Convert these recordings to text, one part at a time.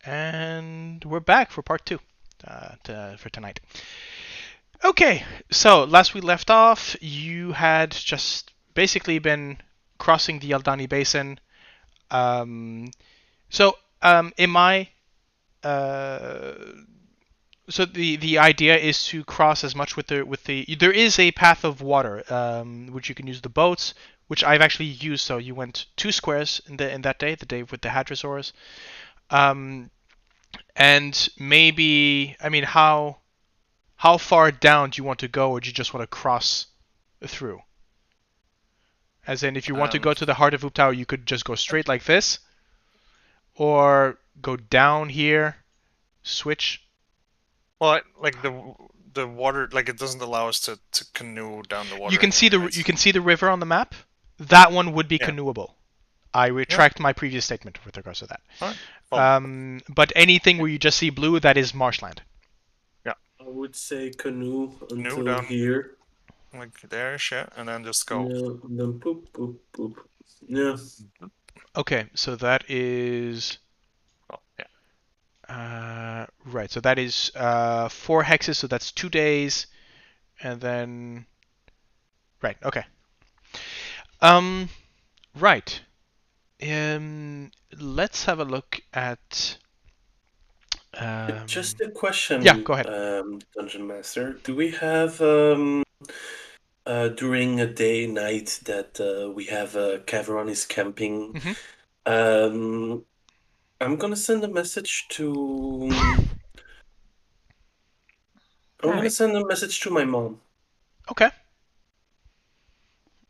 And we're back for part 2 for tonight. Okay, so last we left off, you had just basically been crossing the Aldani Basin. Um, in my so the idea is to cross as much with the there is a path of water which you can use the boats, which I've actually used. So you went 2 squares in that day, the day with the hadrosaurs. Um, and maybe I mean how far down do you want to go, or do you just want to cross through? As in, if you want to Um, go to the heart of Oop Tower, you could just go straight like this, or go down here, switch. well, like the water, like it doesn't allow us to canoe down the You water can see anyway, the right? you can see the river on the map. That one would be Yeah. canoeable. I Yep. retract my previous statement with regards to that. All right. Well, But anything where you just see blue, that is marshland. yeah. I would say canoe Canoe until down here. like there, shit, and then just go. Yeah, and then poop, poop, poop. Yeah. Okay, so that is Well, yeah. right. So that is 4 hexes. So that's 2 days, and then right. Okay. Um. Right. Let's have a look at. Just a Yeah. question, Go ahead. Dungeon Master. Do we have during a day night that we have Caveron is camping? Mm-hmm. I'm gonna send a message to. I'm All gonna right. send a message to my mom. Okay.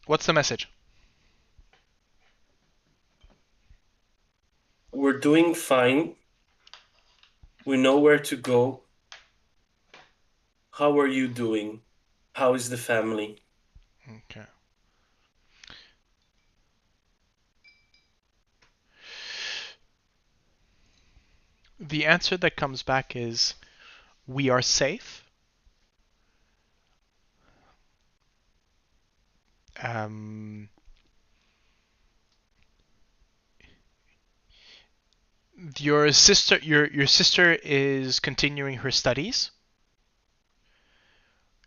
What's the message? We're doing fine. We know where to go. How are you doing? How is the family? Okay. The answer that comes back is we are safe. Um, your sister is continuing her studies.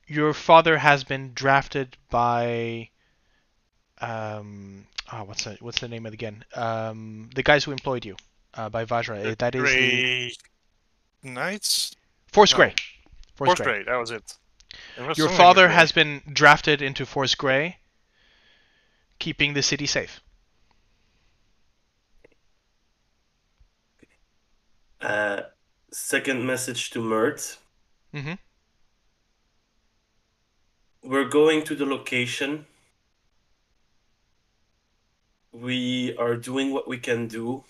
Your father has been drafted by what's the name of it again? The guys who employed you by Vajra. The That is the Grey Knights? Force Grey. No. Force Fourth Grey. grade, that was it. It was Your something with father Grey. has been drafted into Force Grey, keeping the city safe. Uh, Second message to Mert. Mm-hmm. We're going to the location. We are doing what we can do.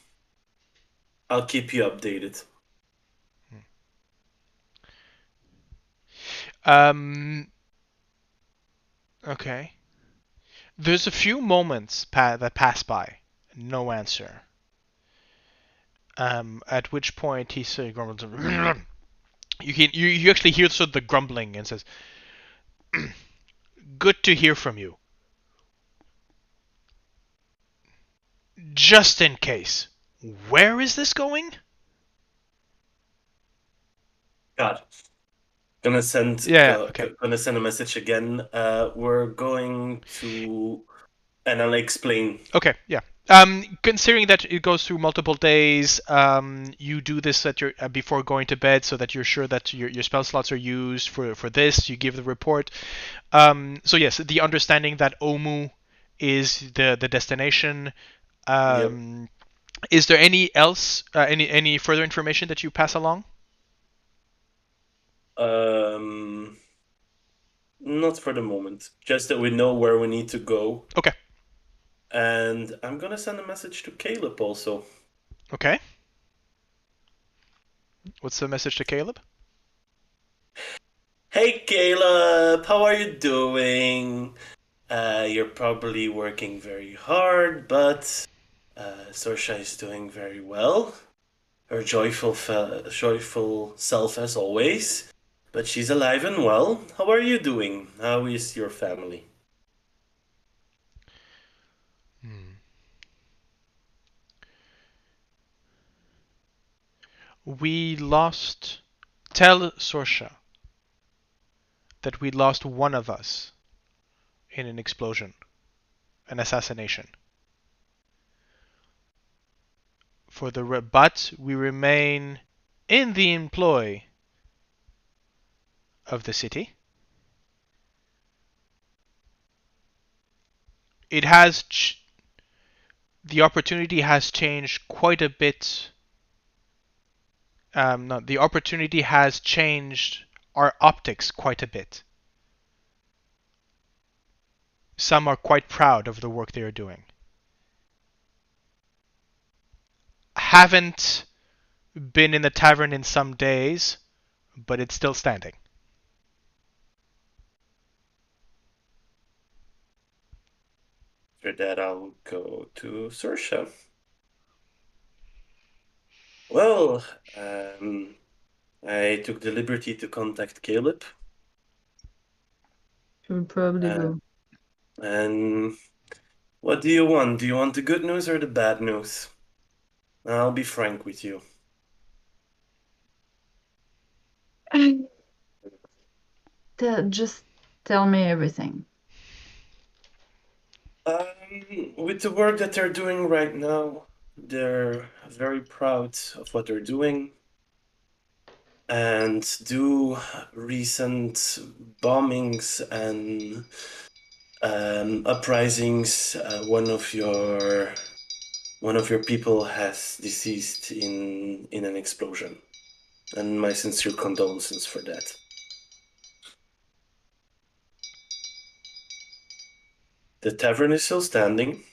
I'll keep you updated. Um. Okay. There's a few moments that pass by, no answer. At which point he sort of grumbles. You actually hear sort of the grumbling and says, "Good to hear from you. Just in case, where is this going?" God, gonna send Yeah. Okay. gonna send a message again. We're going to, and I'll explain. Okay. Yeah. Considering that it goes through multiple days, you do this at your before going to bed, so that you're sure that your spell slots are used for this. You give the report. So yes, the understanding that Omu is the destination. Yep. Is there any further information that you pass along? Um, Not for the moment. Just that we know where we need to go. Okay. And I'm gonna send a message to Caleb also. Okay. What's the message to Caleb? Hey Caleb, how are you doing? You're probably working very hard, but Sorsha is doing very well. Her joyful self as always. But she's alive and well. How are you doing? How is your family? Hmm. We lost. Tell Sorsha that we lost one of us in an explosion, an assassination. But we remain in the employ of the city. It has the opportunity has changed quite a bit. No, the opportunity has changed our optics quite a bit. Some are quite proud of the work they are doing. Haven't been in the tavern in some days, but it's still standing. After that, I'll go to Sorsha. Well, I took the liberty to contact Caleb. Should probably go. And what do you want? Do you want the good news or the bad news? I'll be frank with you. Just tell me everything. With the work that they're doing right now, they're very proud of what they're doing. And do recent bombings and uprisings, one of your people has deceased in an explosion, and my sincere condolences for that. The tavern is still standing,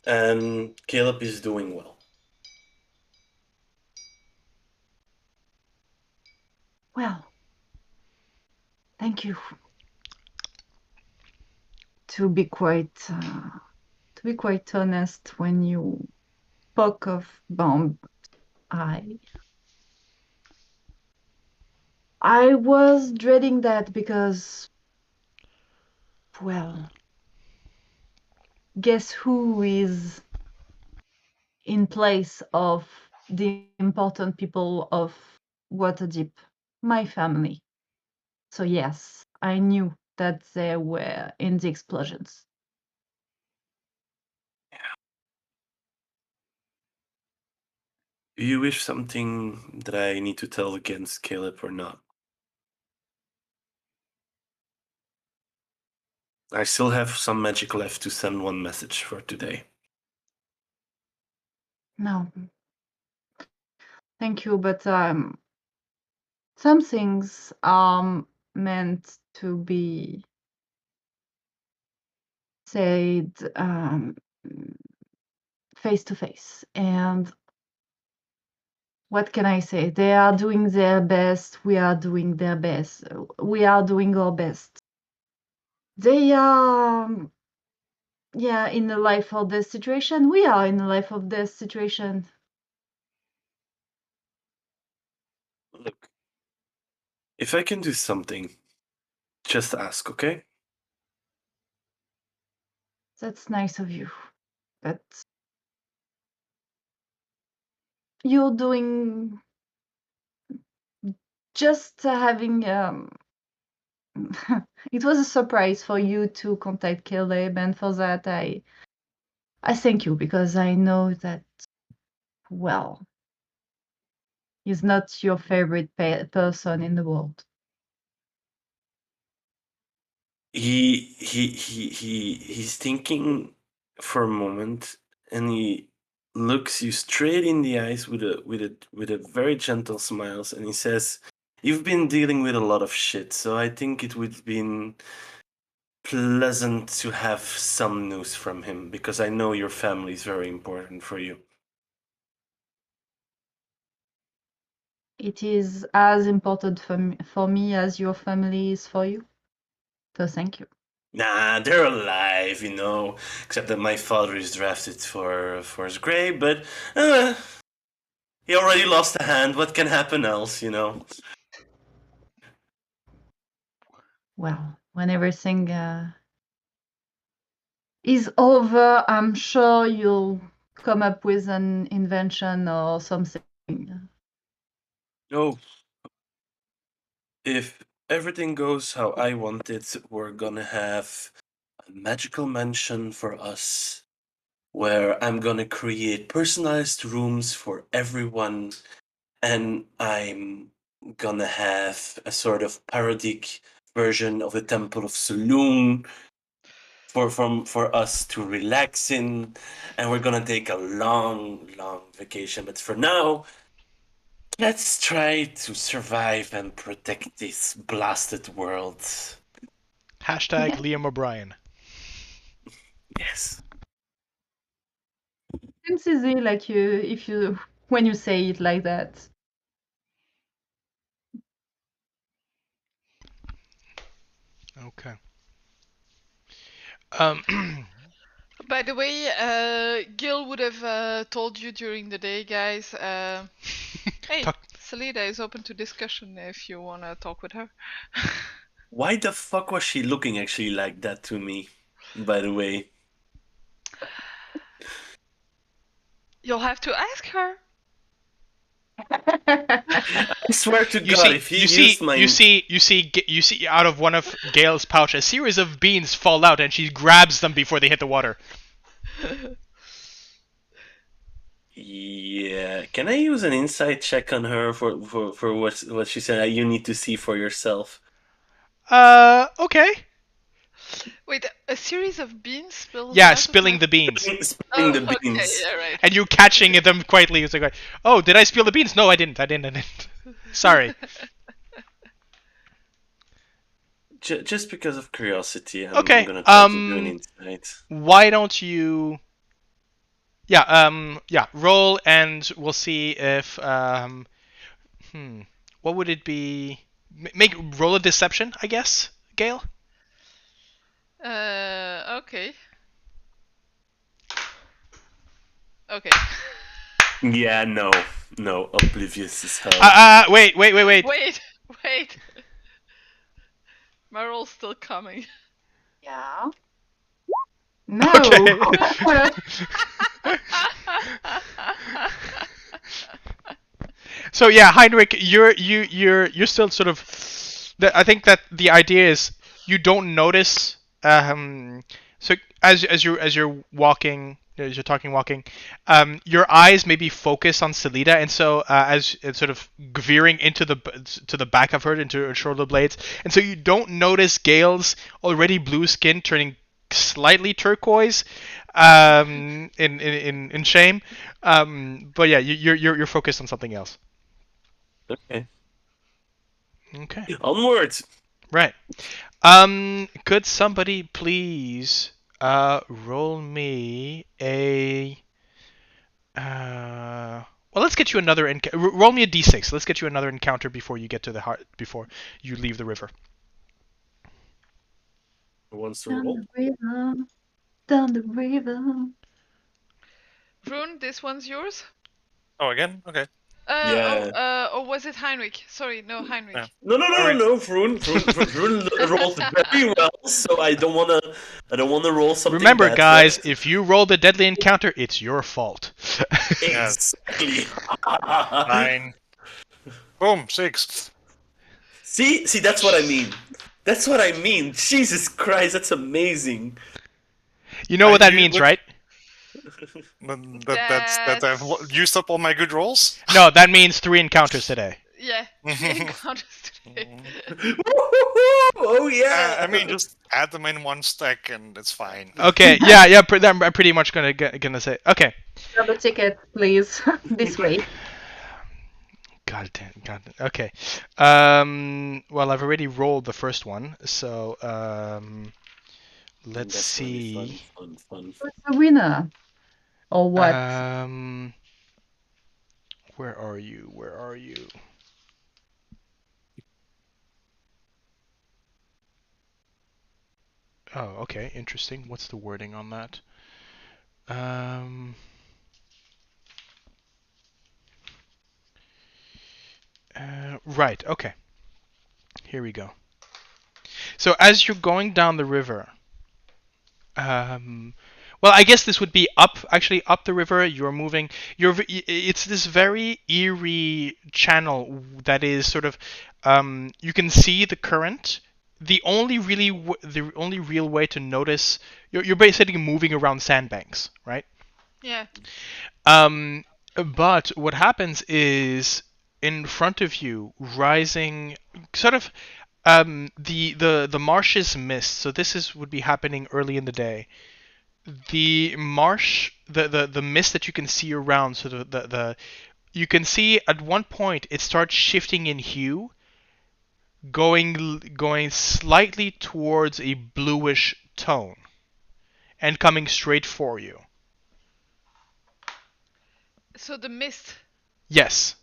and Caleb is doing well. Well, thank you. To be quite honest, when you spoke of bomb, I was dreading that because, well, guess who is in place of the important people of Waterdeep? My family. So yes, I knew that they were in the explosions. Do you wish something that I need to tell against Caleb or not? I still have some magic left to send one message for today. No. Thank you, but some things are meant to be said face to face. And what can I say? They are doing their best. We are doing their best. We are doing our best. They are, in the life of this situation. We are in the life of this situation. Look, if I can do something, just ask, okay? That's nice of you. But you're doing just having it was a surprise for you to contact Caleb, and for that I thank you, because I know that, well, he's not your favorite person in the world. He's thinking for a moment, and he looks you straight in the eyes with a very gentle smile, and he says, "You've been dealing with a lot of shit, so I think it would have been pleasant to have some news from him, because I know your family is very important for you." It is as important for me as your family is for you. So thank you. Nah, they're alive, except that my father is drafted for his grave, but he already lost a hand. What can happen else, Well, when everything is over, I'm sure you'll come up with an invention or something. Oh, if everything goes how I want it, we're gonna have a magical mansion for us where I'm gonna create personalized rooms for everyone, and I'm gonna have a sort of parodic version of the Temple of Saloon for us to relax in, and we're gonna take a long, long vacation. But for now, let's try to survive and protect this blasted world. Hashtag Liam O'Brien. Yes. Seems easy, like when you say it like that. Okay. By the way, Gil would have told you during the day, guys. Hey, Talk- Salida is open to discussion if you want to talk with her. Why the fuck was she looking actually like that to me, by the way? You'll have to ask her. I swear to You God, see, if he you see, used my... you see out of one of Gale's pouch, a series of beans fall out, and she grabs them before they hit the water. Yeah, can I use an insight check on her for what she said? You need to see for yourself. Okay. Wait, a series of beans spilled Yeah, out of spilling my- the beans. Spilling the okay, beans. yeah, right. And you catching them quietly. It's like, oh, did I spill the beans? No, I didn't. Sorry. Just because of curiosity, I'm Okay, gonna try to do an insight. Why don't you... Yeah, roll and we'll see if, what would it be? Roll a deception, I guess, Gale? Okay. Okay. Yeah, no, oblivious as hell. Wait. Wait. My roll's still coming. Yeah. No. Okay. So yeah, Heinrich, you're still sort of. I think that the idea is you don't notice. So as you're walking, as you're walking, your eyes maybe focus on Selida, and so as it's sort of veering into the back of her, into her shoulder blades, and so you don't notice Gale's already blue skin turning slightly turquoise, in shame. But yeah, you're focused on something else. Okay. Okay. Onwards. Right. Could somebody please roll me a well, let's get you another roll me a d6. Let's get you another encounter before you get to the heart, before you leave the river. Who wants to Down roll? the river, down the river. Vroon, this one's yours? Oh, again? Okay. Yeah. Or was it Heinrich? Sorry, no, Heinrich. Yeah. No. Alright. Vroon rolled very well, so I don't wanna roll something Remember, bad guys, first. if you roll the deadly encounter, it's your fault. Exactly. 9. Boom, 6. See, that's what I mean. That's what I mean. Jesus Christ, that's amazing. You know what that You means, look- right? That I've used up all my good rolls? No, that means 3 encounters today. Yeah, 3 encounters today. Oh yeah. I mean, just add them in one stack and it's fine. Okay, yeah, I'm pretty much gonna say. Okay. Grab a ticket, please. This way. God damn. Okay. Well, I've already rolled the first one, so let's That's see. really fun. Who's the winner? Or what? Where are you? Where are you? Oh, okay, interesting. What's the wording on that? Right, okay. Here we go. So as you're going down the river, Well, I guess this would be up, actually up the river. You're moving. It's this very eerie channel that is sort of. You can see the current. The only real way to notice you're basically moving around sandbanks, right? Yeah. But what happens is in front of you, rising sort of the marshes mist. So this is would be happening early in the day. The marsh, the mist that you can see around, so the you can see at one point it starts shifting in hue, going slightly towards a bluish tone, and coming straight for you. So the mist. Yes.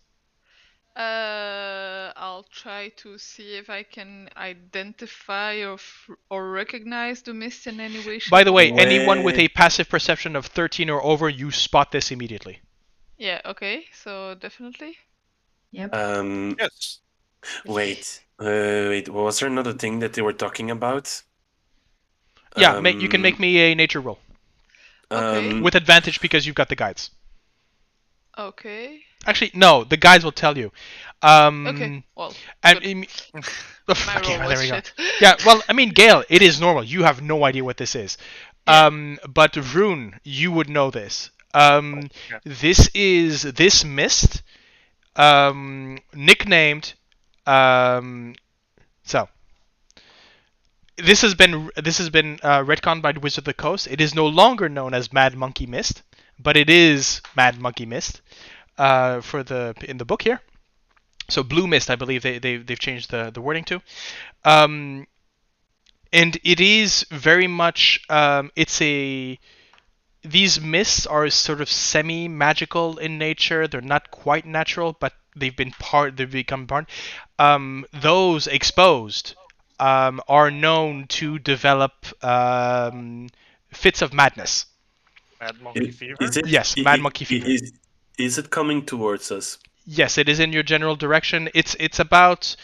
I'll try to see if I can identify or recognize the mist in any way, shape, By the or way, form. anyone with a passive perception of 13 or over, you spot this immediately. Yeah. Okay. So definitely. Yep. Yes. Wait. Was there another thing that they were talking about? Yeah, you can make me a nature roll Okay. with advantage because you've got the guides. Okay. Actually, no, the guides will tell you. Okay. Well. And good. okay, My roll well, was there we go. shit. Yeah, well, I mean, Gale, it is normal. You have no idea what this is. Yeah. But Vroon, you would know this. Yeah. This mist, nicknamed. So this has been retconned by the Wizard of the Coast. It is no longer known as Mad Monkey Mist, but it is Mad Monkey Mist in the book here. So Blue Mist, I believe they've changed the wording to. And it is very much these mists are sort of semi-magical in nature. They're not quite natural, but they've become part. Those exposed are known to develop fits of madness. Mad Monkey Fever. Yes, Mad Monkey Fever. Is it coming towards us? Yes, it is in your general direction. It's about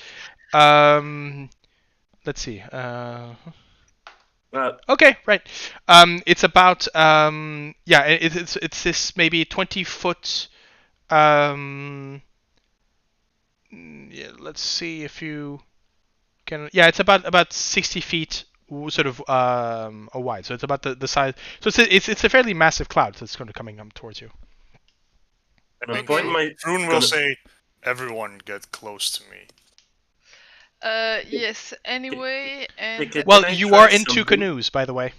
let's see. Okay, right. It's about it's this maybe 20-foot. Yeah, let's see if you can. Yeah, it's about 60 feet, sort of wide. So it's about the size. So it's a fairly massive cloud that's going to coming towards you. I My mean, point might. Vroon will say, "Everyone get close to me." Yes. Anyway, and Well, Can I you try are in two something? canoes, by the way.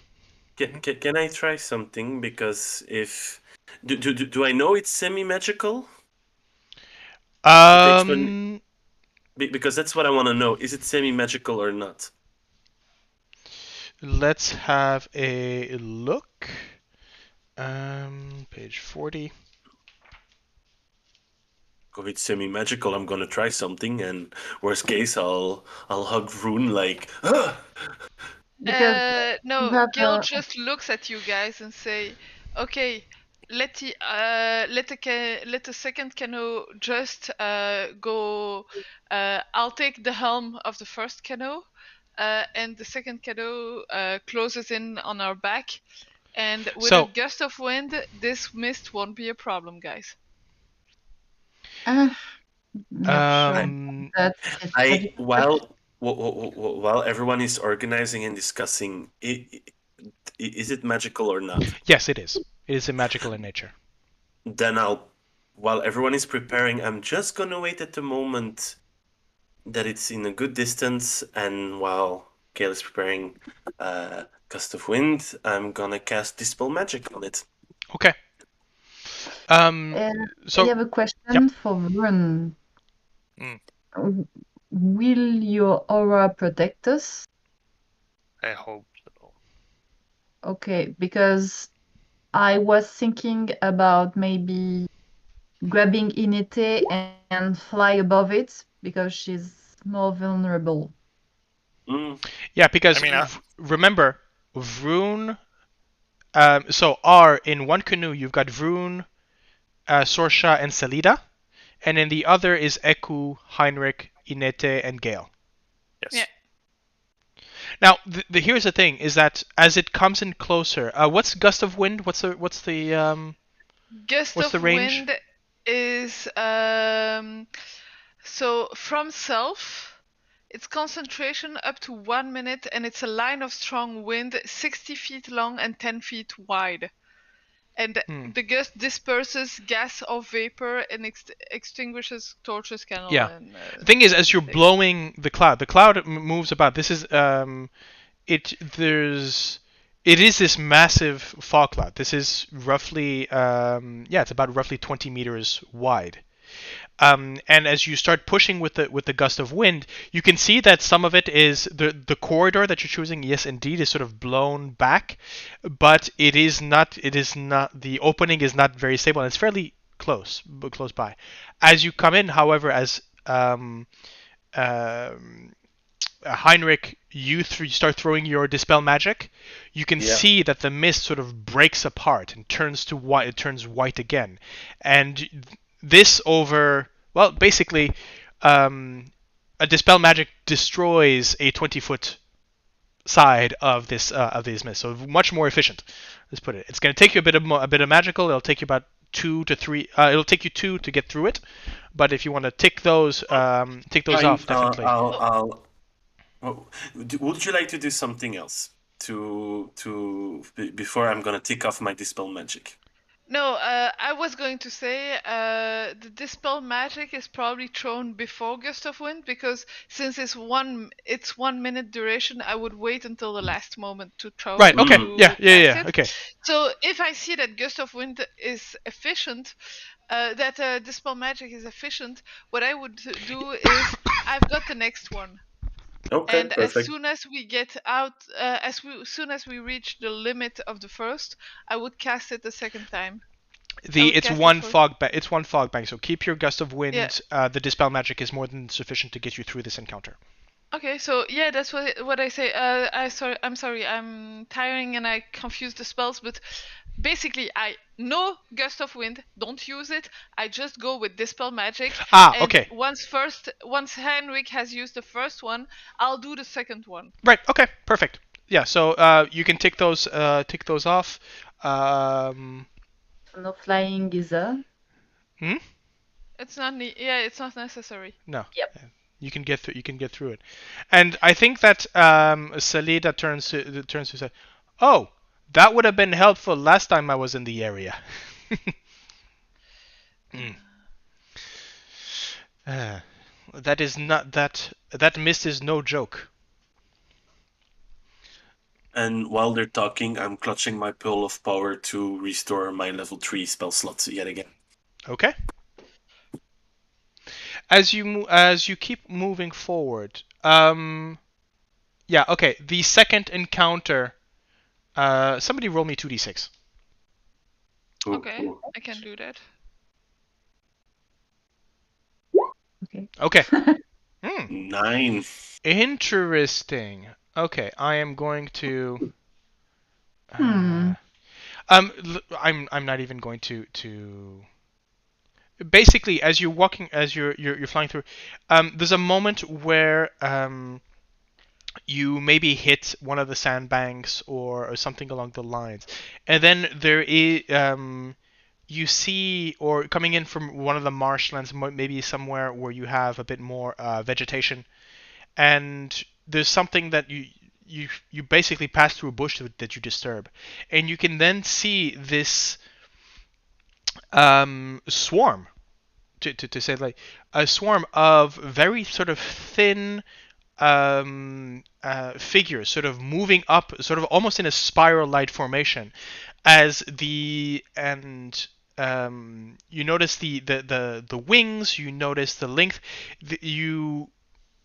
Can I try something? Because if do I know it's semi-magical? Because that's what I want to know. Is it semi-magical or not? Let's have a look. Page 40. If it's semi-magical, I'm gonna try something, and worst case, I'll hug Vroon like. Because no, you have Gil just looks at you guys and say, "Okay, let the second canoe just go. I'll take the helm of the first canoe, and the second canoe closes in on our back. And with a gust of wind, this mist won't be a problem, guys." Not sure. While everyone is organizing and discussing, is it magical or not? Yes, it is. It is magical in nature. Then while everyone is preparing, I'm just gonna wait at the moment that it's in a good distance, and while Gale is preparing Gust of Wind, I'm gonna cast Dispel Magic on it. Okay. So I have a question for Vroon. Will your aura protect us? I hope so. Okay, because I was thinking about maybe grabbing Inete and fly above it because she's more vulnerable. Yeah, because remember, Vroon. So in one canoe you've got Vroon, Sorsha, and Selida, and in the other is Eku, Heinrich, Inete, and Gale. Yes. Now, here's the thing: is that as it comes in closer, what's gust of wind? What's the Gust what's the of range? wind is so from self. Its concentration up to 1 minute, and it's a line of strong wind, 60 feet long and 10 feet wide. And the gust disperses gas or vapor and extinguishes torches, candle, Yeah. and The thing is, as you're things. blowing the cloud moves about. This is it. It is this massive fog cloud. This is roughly it's about roughly 20 meters wide. And as you start pushing with the gust of wind, you can see that some of it is the corridor that you're choosing. Yes, indeed, is sort of blown back, but it is not. It is not. The opening is not very stable, and it's fairly close by. As you come in, however, as Heinrich, you start throwing your dispel magic, you can see that the mist sort of breaks apart and turns to white. It turns white again, and this over basically a dispel magic destroys a 20-foot side of these mist, so much more efficient. Let's put it. It's going to take you a bit of magical. It'll take you about 2 to 3. It'll take you 2 to get through it, but if you want to tick those off, definitely. Would you like to do something else before I'm gonna tick off my dispel magic? No, I was going to say the dispel magic is probably thrown before gust of wind, because since it's 1 minute duration, I would wait until the last moment to throw. Right. Okay. To Yeah. cast it. Okay. So if I see that gust of wind is efficient, that dispel magic is efficient, what I would do is I've got the next one. Okay, And perfect. as soon as we get out, soon as we reach the limit of the first, I would cast it the second time. It's one fog bank. It's one fog bank. So keep your gust of wind. Yeah. The dispel magic is more than sufficient to get you through this encounter. Okay, so yeah, that's what I say. I'm sorry, I'm tiring and I confuse the spells, but basically, I know gust of wind. Don't use it. I just go with dispel magic. And okay. Once Heinrich has used the first one, I'll do the second one. Right. Okay. Perfect. Yeah. So you can tick those off. No flying either. It's not. It's not necessary. No. Yep. You can get through it, and I think that Salida turns to say, "Oh, that would have been helpful last time I was in the area." That is not that mist is no joke. And while they're talking, I'm clutching my Pearl of Power to restore my level 3 spell slots yet again. Okay. As you keep moving forward, okay. The second encounter, somebody roll me 2d6. Okay, I can do that. Okay. 9. Interesting. Okay, I am going to. I'm not even going to. Basically, as you're walking, as you're flying through, there's a moment where you maybe hit one of the sandbanks or something along the lines, and then there is you see, or coming in from one of the marshlands, maybe somewhere where you have a bit more vegetation, and there's something that you basically pass through a bush that you disturb, and you can then see this swarm, to say like a swarm of very sort of thin figures, sort of moving up, sort of almost in a spiral-like formation, as you notice the wings, you notice the length,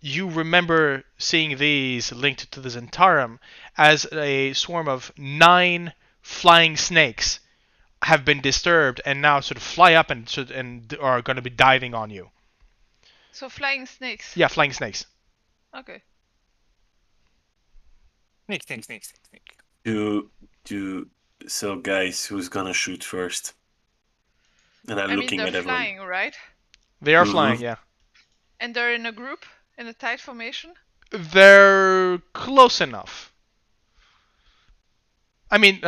you remember seeing these linked to the Zentarum as a swarm of 9 flying snakes have been disturbed and now sort of fly up and are going to be diving on you. So flying snakes. Yeah, flying snakes. Okay. Sneak. So guys, who's gonna shoot first? And I'm looking they're at everyone. flying, right? They are flying, yeah. And they're in a group, in a tight formation? They're close enough. I mean,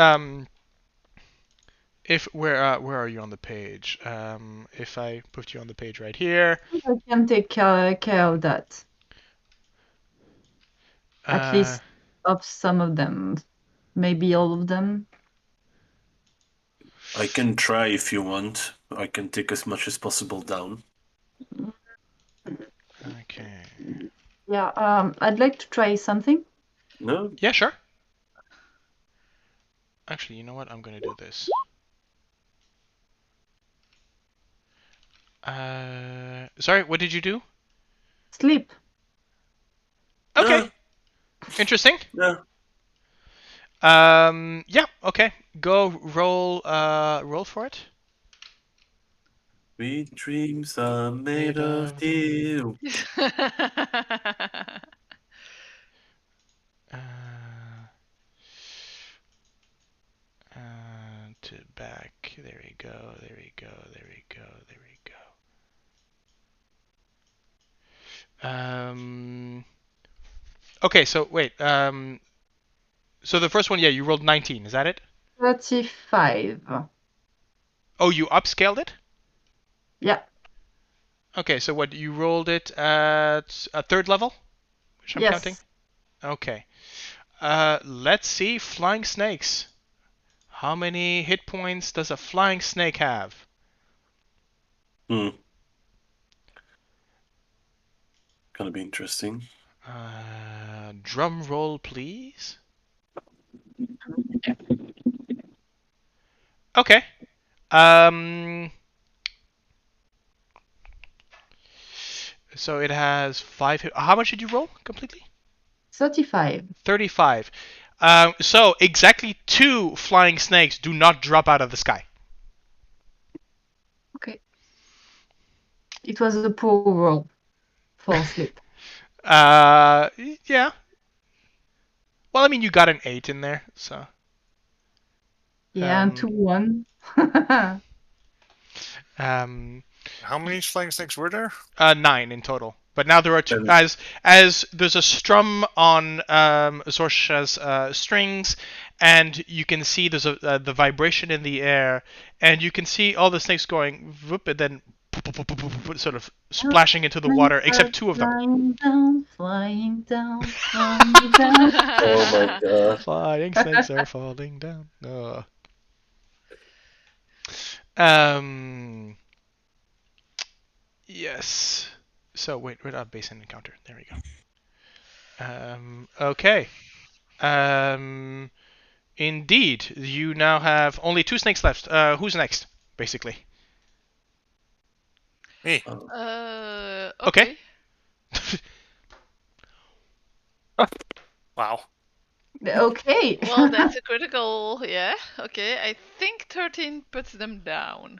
if where are you on the page? If I put you on the page right here, I can take care of that. At least of some of them. Maybe all of them. I can try if you want. I can take as much as possible down. Okay. Yeah, I'd like to try something. No? Yeah, sure. Actually, you know what? I'm gonna do this. Sorry, what did you do? Sleep. Okay, interesting. No. Yeah, okay. Go roll. Roll for it. Sweet dreams are made of dew. To back. There we go. There we go. There we go. There we go. Okay, so wait. So the first one, yeah, you rolled 19. Is that it? 35. Oh, you upscaled it? Yeah. Okay, so what? You rolled it at a third level, which I'm Yes. counting. Okay. Let's see. Flying snakes. How many hit points does a flying snake have? Gonna be interesting. Drum roll, please. Okay. So it has 5 hit. How much did you roll completely? 35. 35. So exactly 2 flying snakes do not drop out of the sky. Okay. It was a poor roll for sleep. Yeah. Well, I mean, you got an 8 in there, so. Yeah, and 2-1. How many flying snakes were there? 9 in total. But now there are 2. As there's a strum on Sorsha's strings, and you can see there's the vibration in the air, and you can see all the snakes going whoop, and then sort of splashing into the water, except 2 of them. Flying down, flying down. Oh my god. Flying snakes are falling down. Oh. Yes. So wait, Basin encounter. There we go. Okay. Indeed, you now have only 2 snakes left. Who's next, basically? Me. Okay. Wow. Okay. Well, that's a critical. Yeah. Okay. I think 13 puts them down.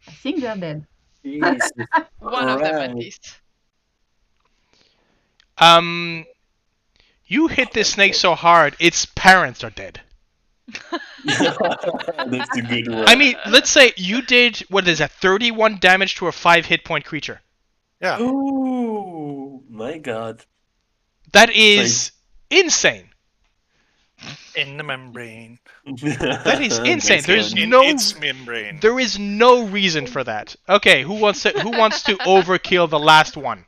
I think they're dead. Jesus. One of them at Alright. least. You hit this snake so hard, its parents are dead. That's a good one. I mean, let's say you did, what is that, 31 damage to a 5 hit point creature. Yeah. Oh my god. That is insane. In the membrane. That is insane. There's In no its membrane. There is no reason for that. Okay, who wants to overkill the last one?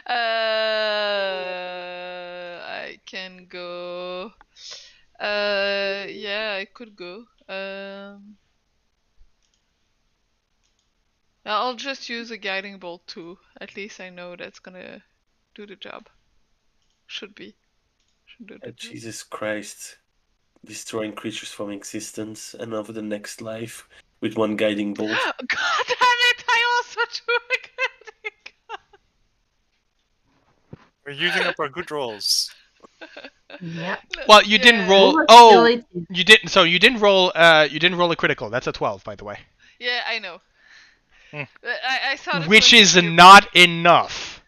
I can go. Yeah, I could go. I'll just use a guiding bolt too. At least I know that's gonna do the job. Should do the job. Jesus Christ. Destroying creatures from existence and over the next life with one guiding bolt. God damn it! I also drew a guiding bolt. We're using up our good rolls. Yeah. Well, you didn't roll. Oh, you didn't. So you didn't roll. You didn't roll a critical. That's a 12, by the way. Yeah, I know. I saw the Which point is of view. not enough.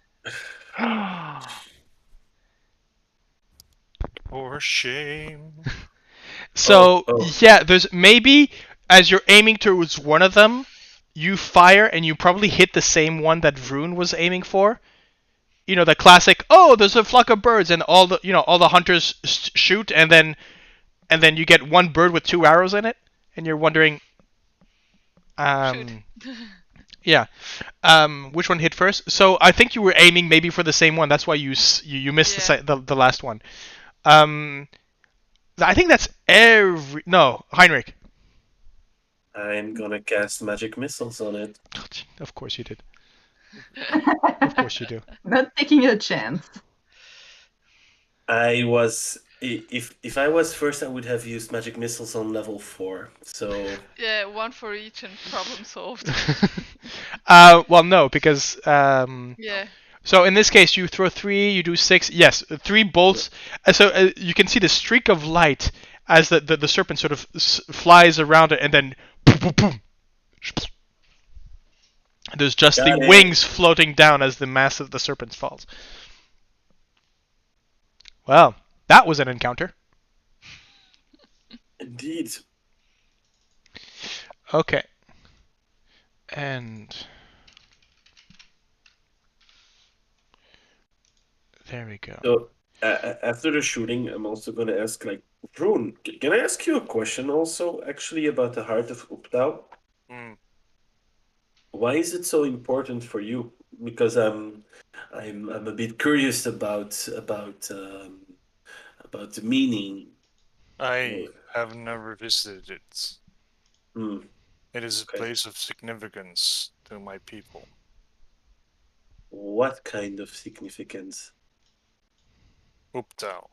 For shame. So yeah, there's maybe as you're aiming towards one of them, you fire and you probably hit the same one that Vroon was aiming for. You know, the classic, oh, there's a flock of birds, and all the hunters shoot, and then you get one bird with 2 arrows in it, and you're wondering, Shoot. yeah, which one hit first? So I think you were aiming maybe for the same one. That's why you missed Yeah. the last one. I think that's no, Heinrich. I'm gonna cast magic missiles on it. Of course you did. Of course you do. Not taking a chance. If I was first, I would have used magic missiles on level 4. So Yeah, one for each and problem solved. Well, no, because Yeah. so in this case, you throw 3, you do 6. Yes, 3 bolts. So you can see the streak of light as the serpent sort of flies around it, and then boom, boom, boom. There's just Got the it. wings floating down as the mass of the serpent falls. Well, that was an encounter. indeed. Okay. And there we go. So after the shooting, I'm also gonna ask, like, Vroon, can I ask you a question also, actually, about the Heart of Uptau? Hmm. Why is it so important for you? Because I'm a bit curious about the meaning. I have never visited it. Hmm. It is a Okay. place of significance to my people. What kind of significance? Uptau.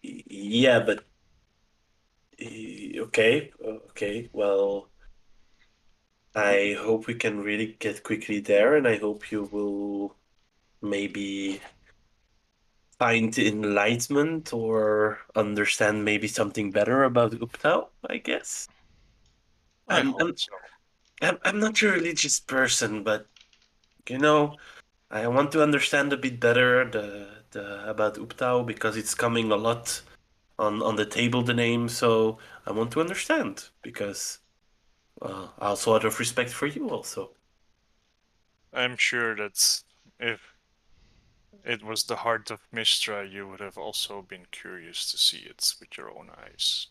Yeah, but okay. Well, I hope we can really get quickly there, and I hope you will maybe find enlightenment or understand maybe something better about Uptau, I guess. I I'm hope I'm so. I'm not a religious person, but you know, I want to understand a bit better the about Uptau, because it's coming a lot on the table, the name. So I want to understand, because also out of respect for you also. I'm sure that if it was the heart of Mistra, you would have also been curious to see it with your own eyes.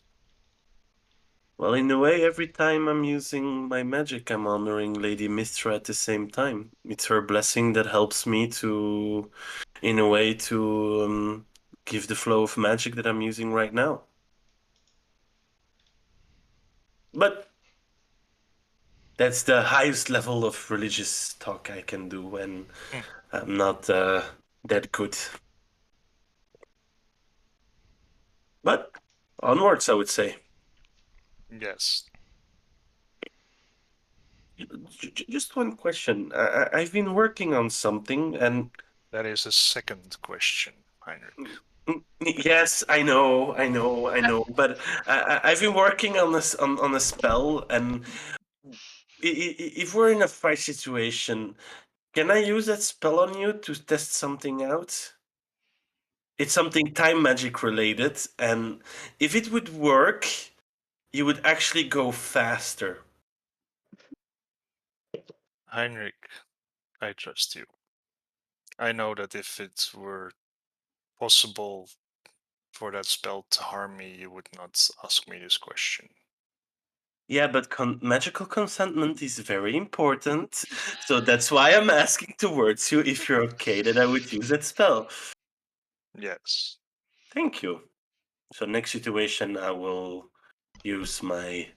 Well, in a way, every time I'm using my magic, I'm honoring Lady Mistra at the same time. It's her blessing that helps me to, in a way, to give the flow of magic that I'm using right now. But that's the highest level of religious talk I can do when I'm not that good. But onwards, I would say. Yes, Just one question. I've been working on something, and that is a second question, Heinrich. yes, I know. But I've been working on this on a spell, and if we're in a fight situation, can I use that spell on you to test something out? It's something time magic related, and if it would work, you would actually go faster. Heinrich, I trust you. I know that if it were possible for that spell to harm me, you would not ask me this question. Yeah, but magical consentment is very important, so that's why I'm asking towards you if you're okay that I would use that spell. Yes. Thank you. So next situation, I will use my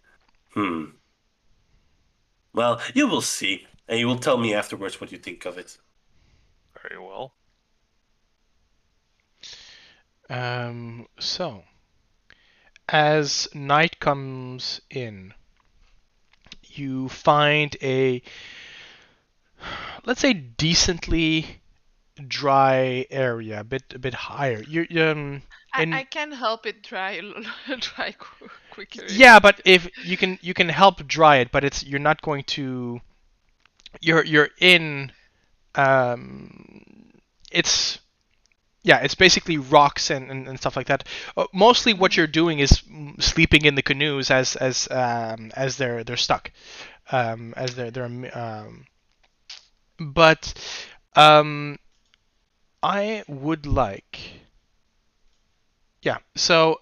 Well, you will see, and you will tell me afterwards what you think of it. Very well. So as night comes in, you find a, let's say, decently dry area, a bit higher. I can help it dry dry quicker. Yeah, but if you can help dry it, but you're not going to. You're in. It's Yeah, it's basically rocks and stuff like that. Mostly, what you're doing is sleeping in the canoes as they're stuck, as they're. But I would like. Yeah. So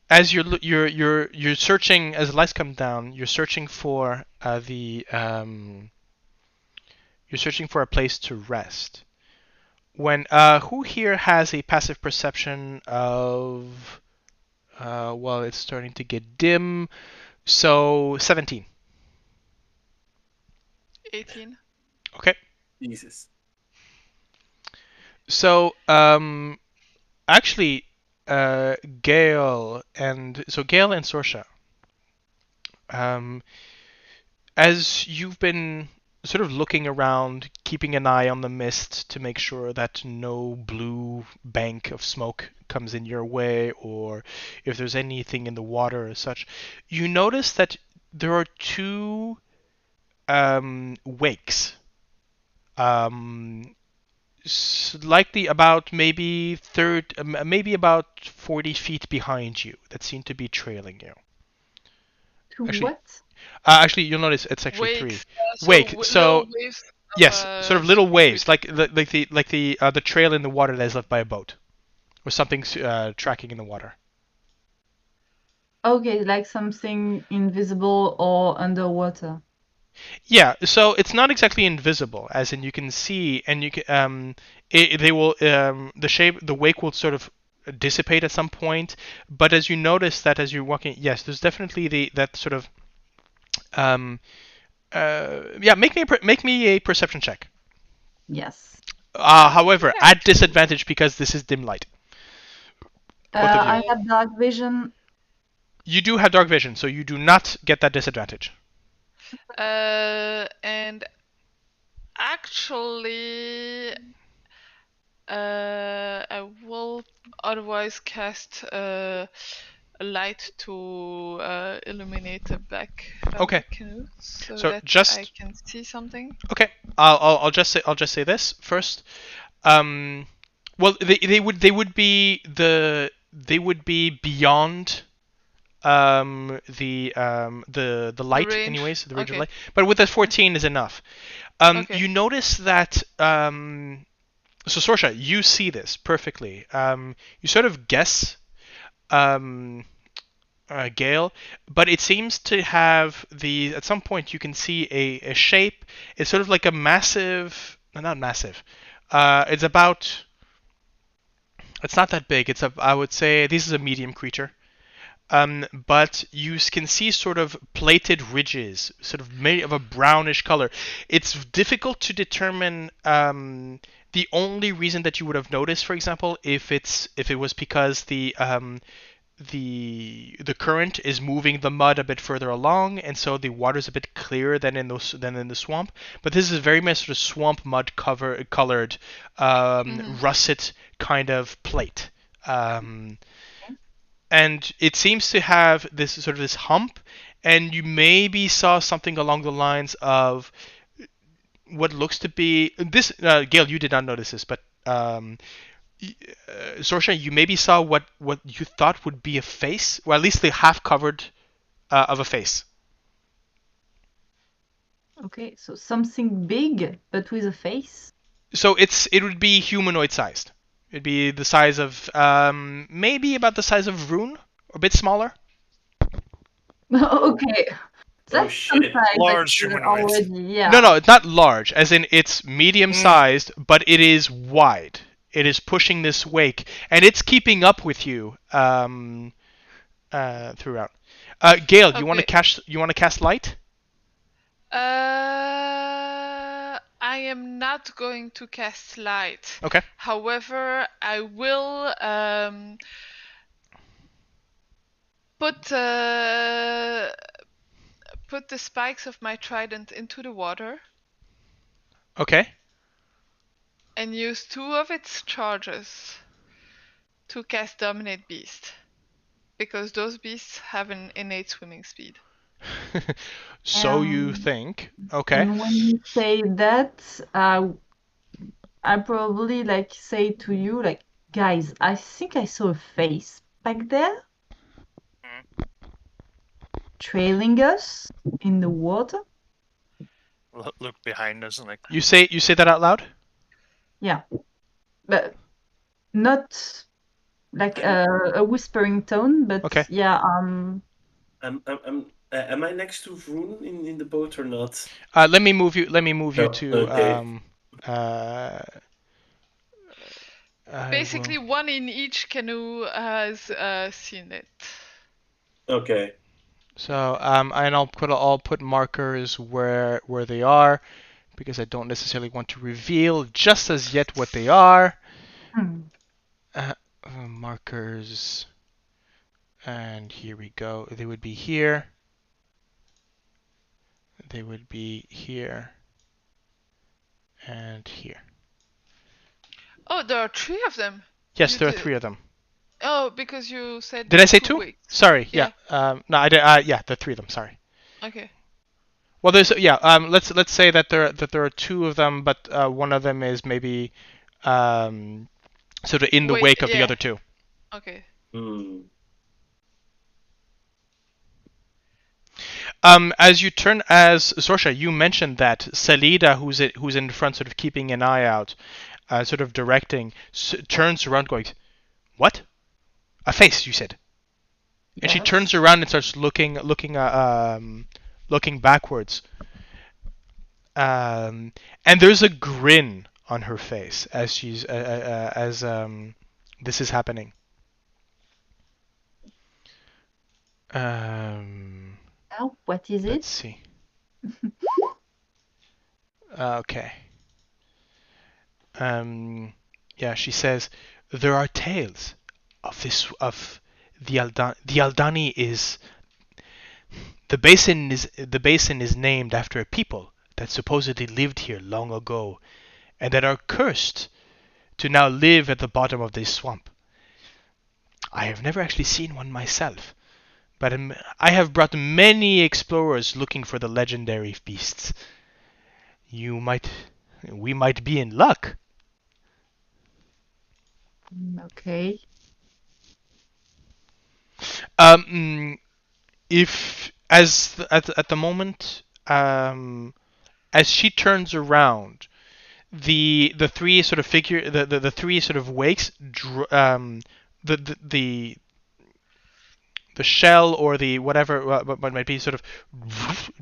as you're searching as the lights come down, you're searching for you're searching for a place to rest. When who here has a passive perception of well, it's starting to get dim. So 17. 18. Okay. Jesus. So actually Gale and Sorsha, um as you've been sort of looking around, keeping an eye on the mist to make sure that no blue bank of smoke comes in your way, or if there's anything in the water or such, you notice that there are two wakes, likely about maybe about 40 feet behind you that seem to be trailing you. To Actually, what? actually, you'll notice it's actually three. Wakes. So Wake. little So waves of yes, sort of little waves, liquid. like the trail in the water that is left by a boat, or something tracking in the water. Okay, like something invisible or underwater. Yeah, so it's not exactly invisible, as in you can see, and you can they will the wake will sort of dissipate at some point, but as you notice that as you're walking, yes, there's definitely that sort of um yeah, make me a perception check. Yes. However, Yeah. at disadvantage because this is dim light. Both of you. I have dark vision. You do have dark vision, so you do not get that disadvantage. And actually, I will otherwise cast a light to illuminate the back of Okay. the canoe so So that just I can see something. okay. I'll just say this first. Well, they would be beyond the light range. anyways, the range of Okay. light. But with the 14 is enough. Okay. You notice that so Sorsha, you see this perfectly. You sort of guess um Gale, but it seems to have at some point you can see a shape. It's sort of like a massive, no, not massive. It's about, it's not that big. I would say this is a medium creature. But you can see sort of plated ridges, sort of made of a brownish color. It's difficult to determine the only reason that you would have noticed, for example, if it was because the current is moving the mud a bit further along, and so the water's a bit clearer than in the swamp. But this is very much sort of swamp mud colored, russet kind of plate. And it seems to have this hump, and you maybe saw something along the lines of what looks to be this. Gale, you did not notice this, but Sorsha, you maybe saw what you thought would be a face, or at least the half covered of a face. Okay, so something big but with a face. So it would be humanoid sized. It'd be the size of maybe about the size of Vroon, or a bit smaller. Okay. Oh That's shit. some size Large that you're humanoid. already, yeah. No, it's not large, as in it's medium sized, but it is wide. It is pushing this wake, and it's keeping up with you throughout. Gale, you want to Okay. cast light? I am not going to cast light. Okay. However, I will put put the spikes of my trident into the water Okay. and use 2 of its charges to cast Dominate Beast. Because those beasts have an innate swimming speed. So you think? Okay. And when you say that, I probably like say to you like, guys, I think I saw a face back there trailing us in the water. Look behind us and like. You say that out loud? Yeah, but not like a whispering tone, but Okay. yeah. Am I next to Vroon in the boat or not? Let me move you. Let me move you No, to. okay. Basically, one in each canoe has seen it. Okay. So and I'll put markers where they are, because I don't necessarily want to reveal just as yet what they are. Markers, and here we go. They would be here. They would be here and here. Oh, there are 3 of them. Yes, You there are did- 3 of them. Oh, because you said. Did I say 2? Weeks. Sorry. Yeah. No, I did. Yeah, the 3 of them. Sorry. Okay. Well, there's let's say that there are 2 of them, but one of them is maybe sort of in the wake of the other 2. Okay. As you turn, as Sorsha, you mentioned that Salida, who's in front, sort of keeping an eye out, sort of directing, turns around, going, "What? A face?" You said. And she turns around and starts looking backwards. And there's a grin on her face as she's as this is happening. Now, what is Let's it? see. Okay. Yeah, she says there are tales of the Aldani. The Aldani is the basin is named after a people that supposedly lived here long ago, and that are cursed to now live at the bottom of this swamp. I have never actually seen one myself, but I have brought many explorers looking for the legendary beasts. We might be in luck. Okay. If at the moment, as she turns around, the 3 sort of figure, the 3 sort of wakes, the shell or the whatever what might be sort of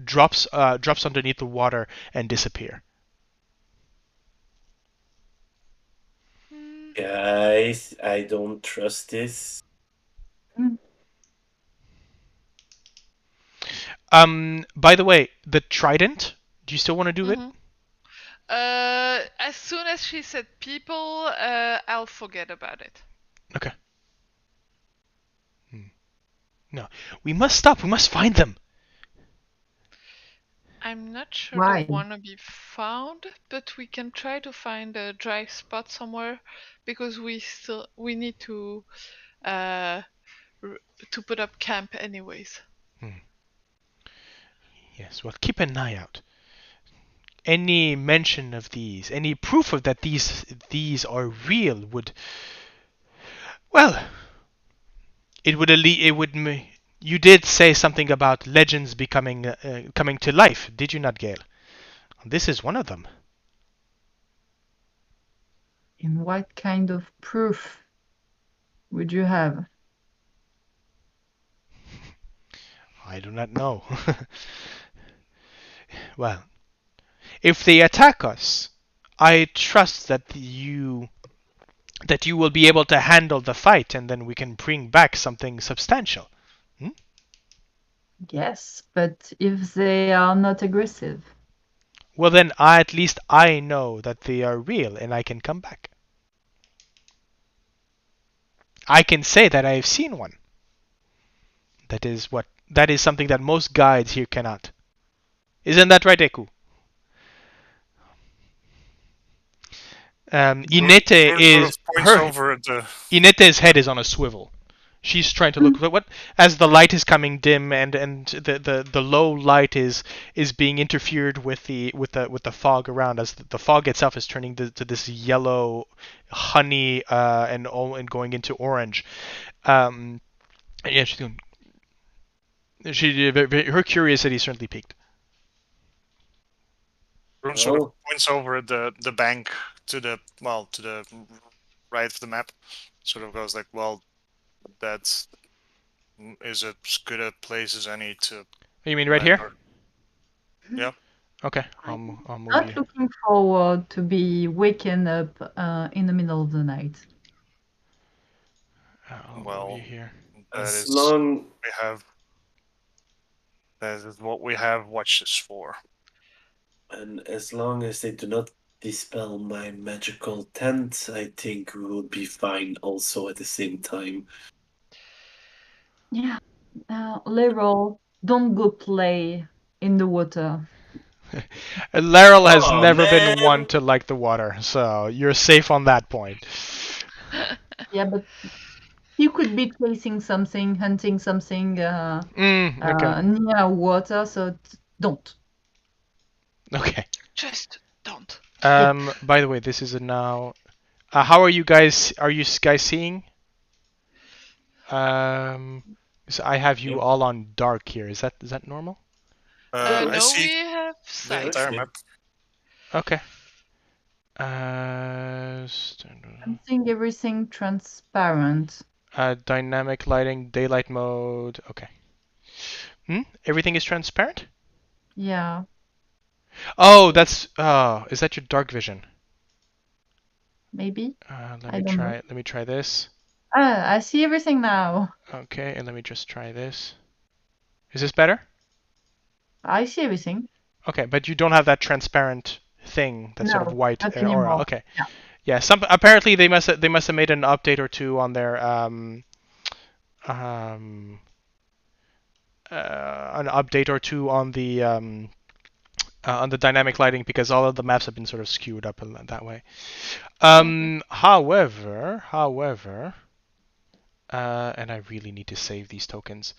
drops underneath the water and disappear. Guys, I don't trust this. By the way, the trident. Do you still want to do it? As soon as she said people, I'll forget about it. Okay. No, we must stop. We must find them. I'm not sure Why? they want to be found, but we can try to find a dry spot somewhere, because we need to put up camp anyways. Yes. Well, keep an eye out. Any mention of these, any proof of that these are real would, well, it would you did say something about legends becoming coming to life, did you not, Gale? This is one of them. And what kind of proof would you have? I do not know. Well, if they attack us, I trust that you will be able to handle the fight, and then we can bring back something substantial. Yes, but if they are not aggressive. Well, then at least I know that they are real, and I can come back. I can say that I have seen one. That is something that most guides here cannot. Isn't that right, Eku? Inete's head is on a swivel. She's trying to look what as the light is coming dim and the low light is being interfered with the fog around as the fog itself is turning to this yellow honey and going into orange. And yeah, she's doing. Her curiosity certainly peaked. Vroon sort of points over the bank to the right of the map. Sort of goes like, well, that is as good a place as any to. You mean right here? Yeah. Okay, I'll move Not you. looking forward to be waken up in the middle of the night. I'll Well, move you here. That As is long we have. That is what we have watches for. and as long as they do not dispel my magical tent, I think we will be fine also at the same time. Yeah. Leroy, don't go play in the water. Laryl has Oh, never been one man. to like the water, so you're safe on that point. Yeah, but you could be chasing something, hunting something Okay. near water, so don't. Okay. Just don't. By the way, this is a now. How are you guys? Are you guys seeing? So I have you Yep. all on dark here. Is that normal? I No, see we have the sight. entire Okay. map. Okay. I'm seeing everything transparent. Dynamic lighting, daylight mode. Okay. Everything is transparent? Yeah, Oh, that's. Is that your dark vision? maybe. Let I me don't try. know. Let me try this. I see everything now. Okay, and let me just try this. Is this better? I see everything. Okay, but you don't have that transparent thing, that sort of No, white not aura. anymore. Okay. Yeah. Yeah. Some apparently they must have made an update or two on their an update or two on the dynamic lighting because all of the maps have been sort of skewed up in that way. However, and I really need to save these tokens.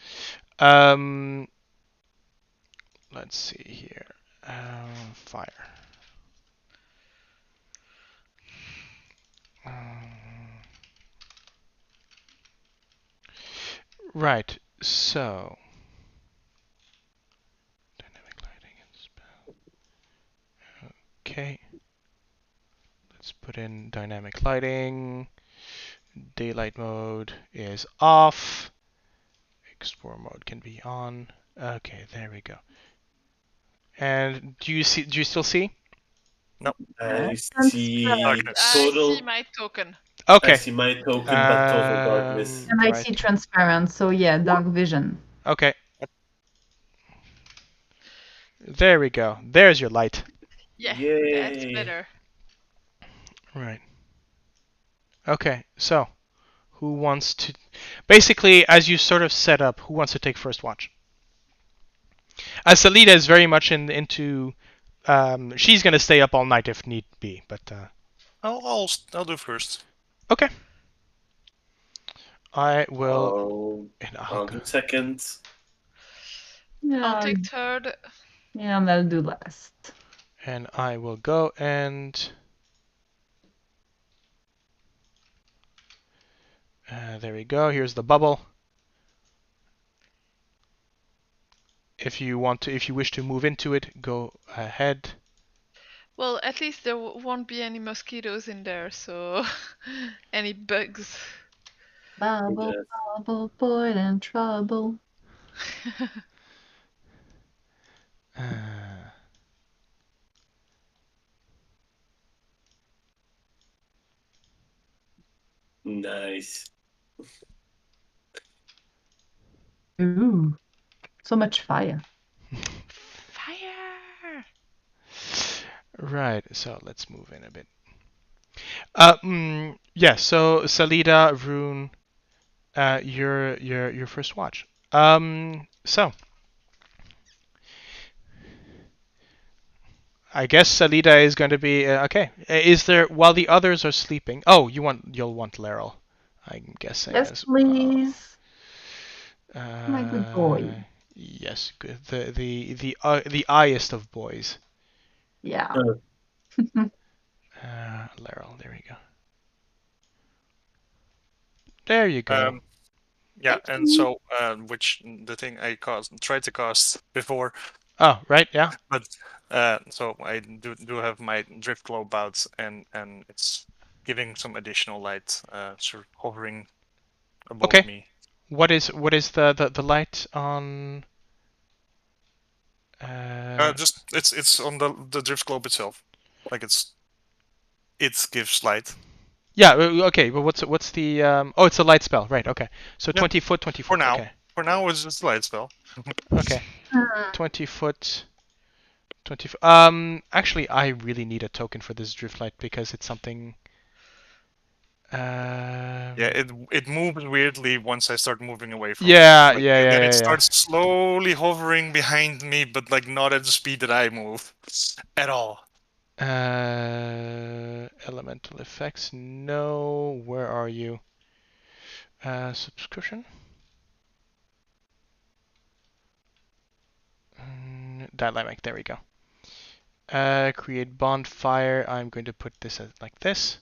Let's see here. Fire. Right. So. Dynamic lighting and spell. Okay. Let's put in dynamic lighting. Daylight mode is off. Explore mode can be on. Okay, there we go. And do you still see? No. I Transparent. see Darkness. I total. see my token. I Okay. see my token, but total darkness. And I Right. see transparent, so yeah, dark vision. Okay. There we go. There's your light. Yeah, that's Yay. better. Right. Okay. So, who wants to? Basically, as you sort of set up, who wants to take first watch? As Salida is very much into. She's gonna stay up all night if need be, but. I'll do first. Okay. I will. I'll do second. Yeah, I'll take third. yeah, and I'll do last. And I will go and. There we go. Here's the bubble. If you wish to move into it, go ahead. Well, at least there won't be any mosquitoes in there, so any bugs. Bubble, Yes. bubble, boy in trouble. Nice. Ooh, so much fire. Fire! Right. So let's move in a bit. Yeah. So Salida, Vroon, your first watch. So I guess Salida is going to be okay. Is there while the others are sleeping? Oh, you'll want Laryl, I'm guessing Yes, as well. please. My good boy. Yes, good. The eyest of boys. Yeah. Laryl, there we go. There you go. Yeah, Thank and you. so which the thing I tried to cast before, Oh, right, yeah. but so I do have my drift globe out, and it's giving some additional light, sort of hovering above Okay. me. What is the light on? Just it's on the drift globe itself, like it gives light. Yeah. Okay. But what's the? Oh, it's a light spell, right? Okay. So Yeah, 20 foot, 20 for foot. now. Okay. For now, it's just a light spell. Okay. Mm. 20 foot. 20. Actually, I really need a token for this drift light because it's something. Yeah, it moves weirdly once I start moving away from it. Yeah, Like, yeah, and yeah, then it yeah, yeah. starts slowly hovering behind me, but like not at the speed that I move at all. Elemental effects. No. Where are you? Subscription. Dynamic. There we go. Create bonfire. I'm going to put this as like this.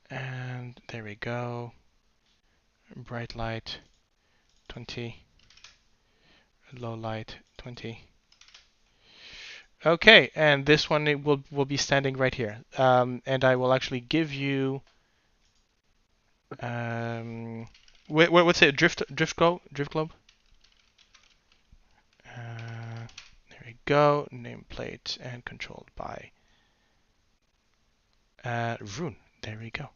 And there we go. Bright light 20. Low light 20. Okay, and this one it will be standing right here. And I will actually give you what's it? Drift globe. There we go. Nameplate and controlled by Vroon. There we go.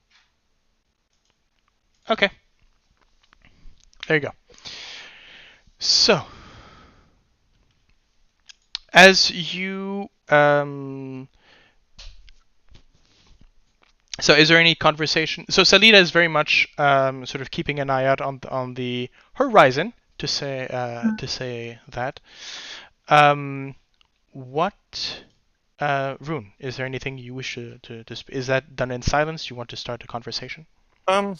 Okay. There you go. So, as you so is there any conversation? So Salida is very much sort of keeping an eye out on the horizon to say that. What Rune? Is there anything you wish to is that done in silence? You want to start a conversation? Um,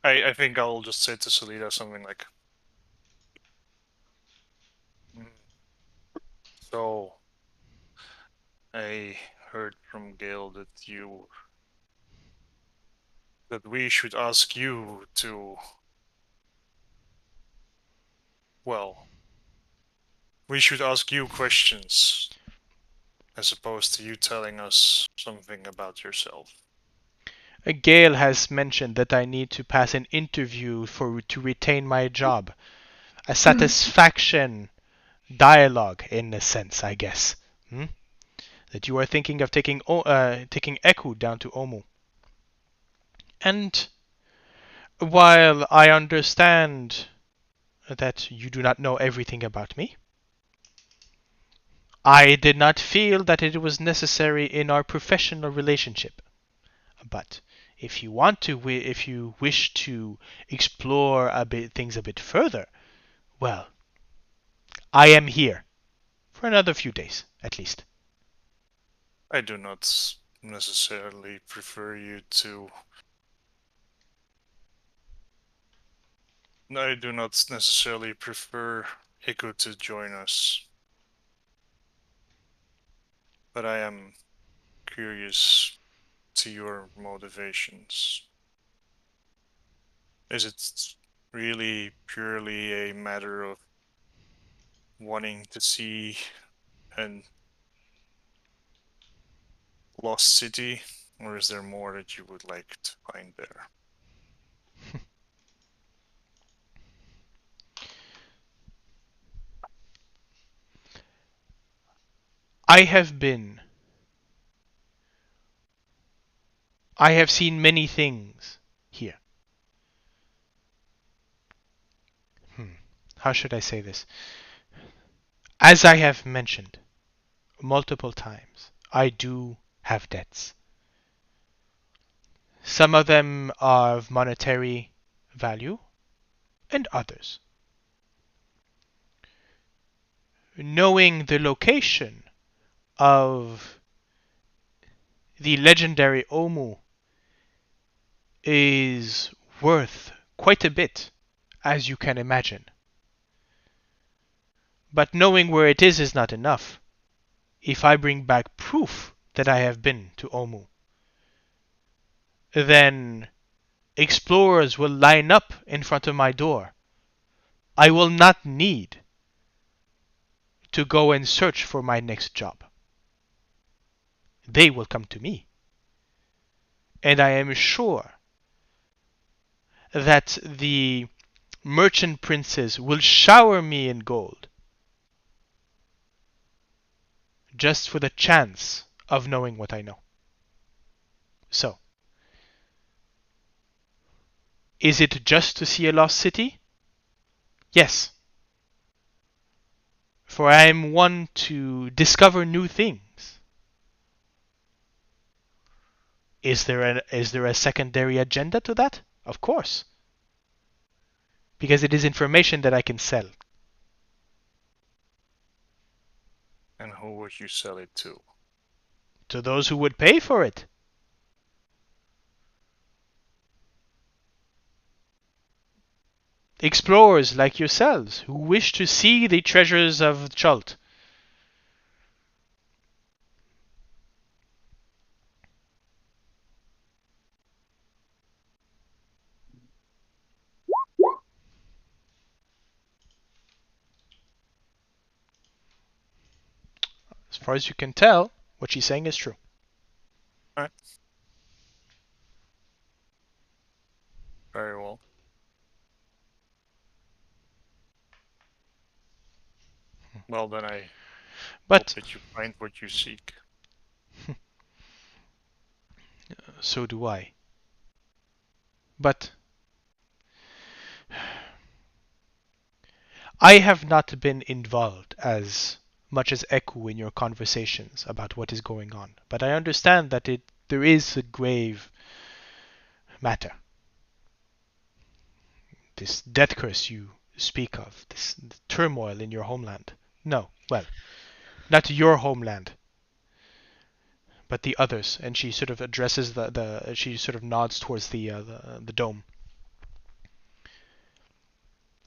I think I'll just say to Salida something like, "Hmm, so I heard from Gale that we should ask you to, well, we should ask you questions as opposed to you telling us something about yourself." Gale has mentioned that I need to pass an interview to retain my job. A satisfaction dialogue, in a sense, I guess. Hmm? That you are thinking of taking Eku down to Omu. And while I understand that you do not know everything about me, I did not feel that it was necessary in our professional relationship. But if you if you wish to explore things a bit further, well, I am here for another few days, at least. I do not necessarily prefer you to. I do not necessarily prefer Echo to join us, but I am curious to your motivations. Is it really purely a matter of wanting to see an lost city, or is there more that you would like to find there? I have been. I have seen many things here. How should I say this? As I have mentioned multiple times, I do have debts. Some of them are of monetary value, and others. Knowing the location of the legendary Omu is worth quite a bit, as you can imagine. But knowing where it is not enough. If I bring back proof that I have been to Omu, then explorers will line up in front of my door. I will not need to go and search for my next job. They will come to me. And I am sure that the merchant princes will shower me in gold just for the chance of knowing what I know. So, is it just to see a lost city? Yes. For I am one to discover new things. Is there a secondary agenda to that? Of course. Because it is information that I can sell. And who would you sell it to? To those who would pay for it. Explorers like yourselves who wish to see the treasures of Chult. As far as you can tell, what she's saying is true. Alright. Very well. Well, then I hope that you find what you seek. So do I. But I have not been involved as much as Eku in your conversations about what is going on. But I understand that there is a grave matter. This death curse you speak of, this turmoil in your homeland. No, well, not your homeland, but the others. And she sort of addresses she sort of nods towards the dome.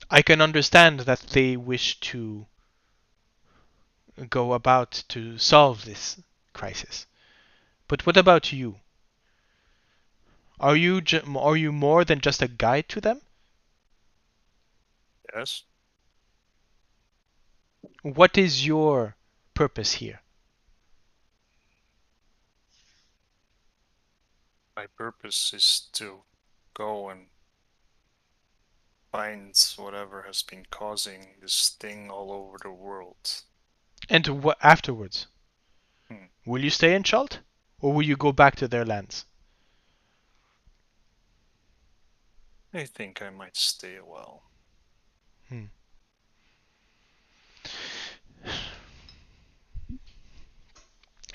I can understand that they wish to go about to solve this crisis. But what about you? Are you more than just a guide to them? Yes. What is your purpose here? My purpose is to go and find whatever has been causing this thing all over the world. And what afterwards? Will you stay in Chult? Or will you go back to their lands? I think I might stay a while.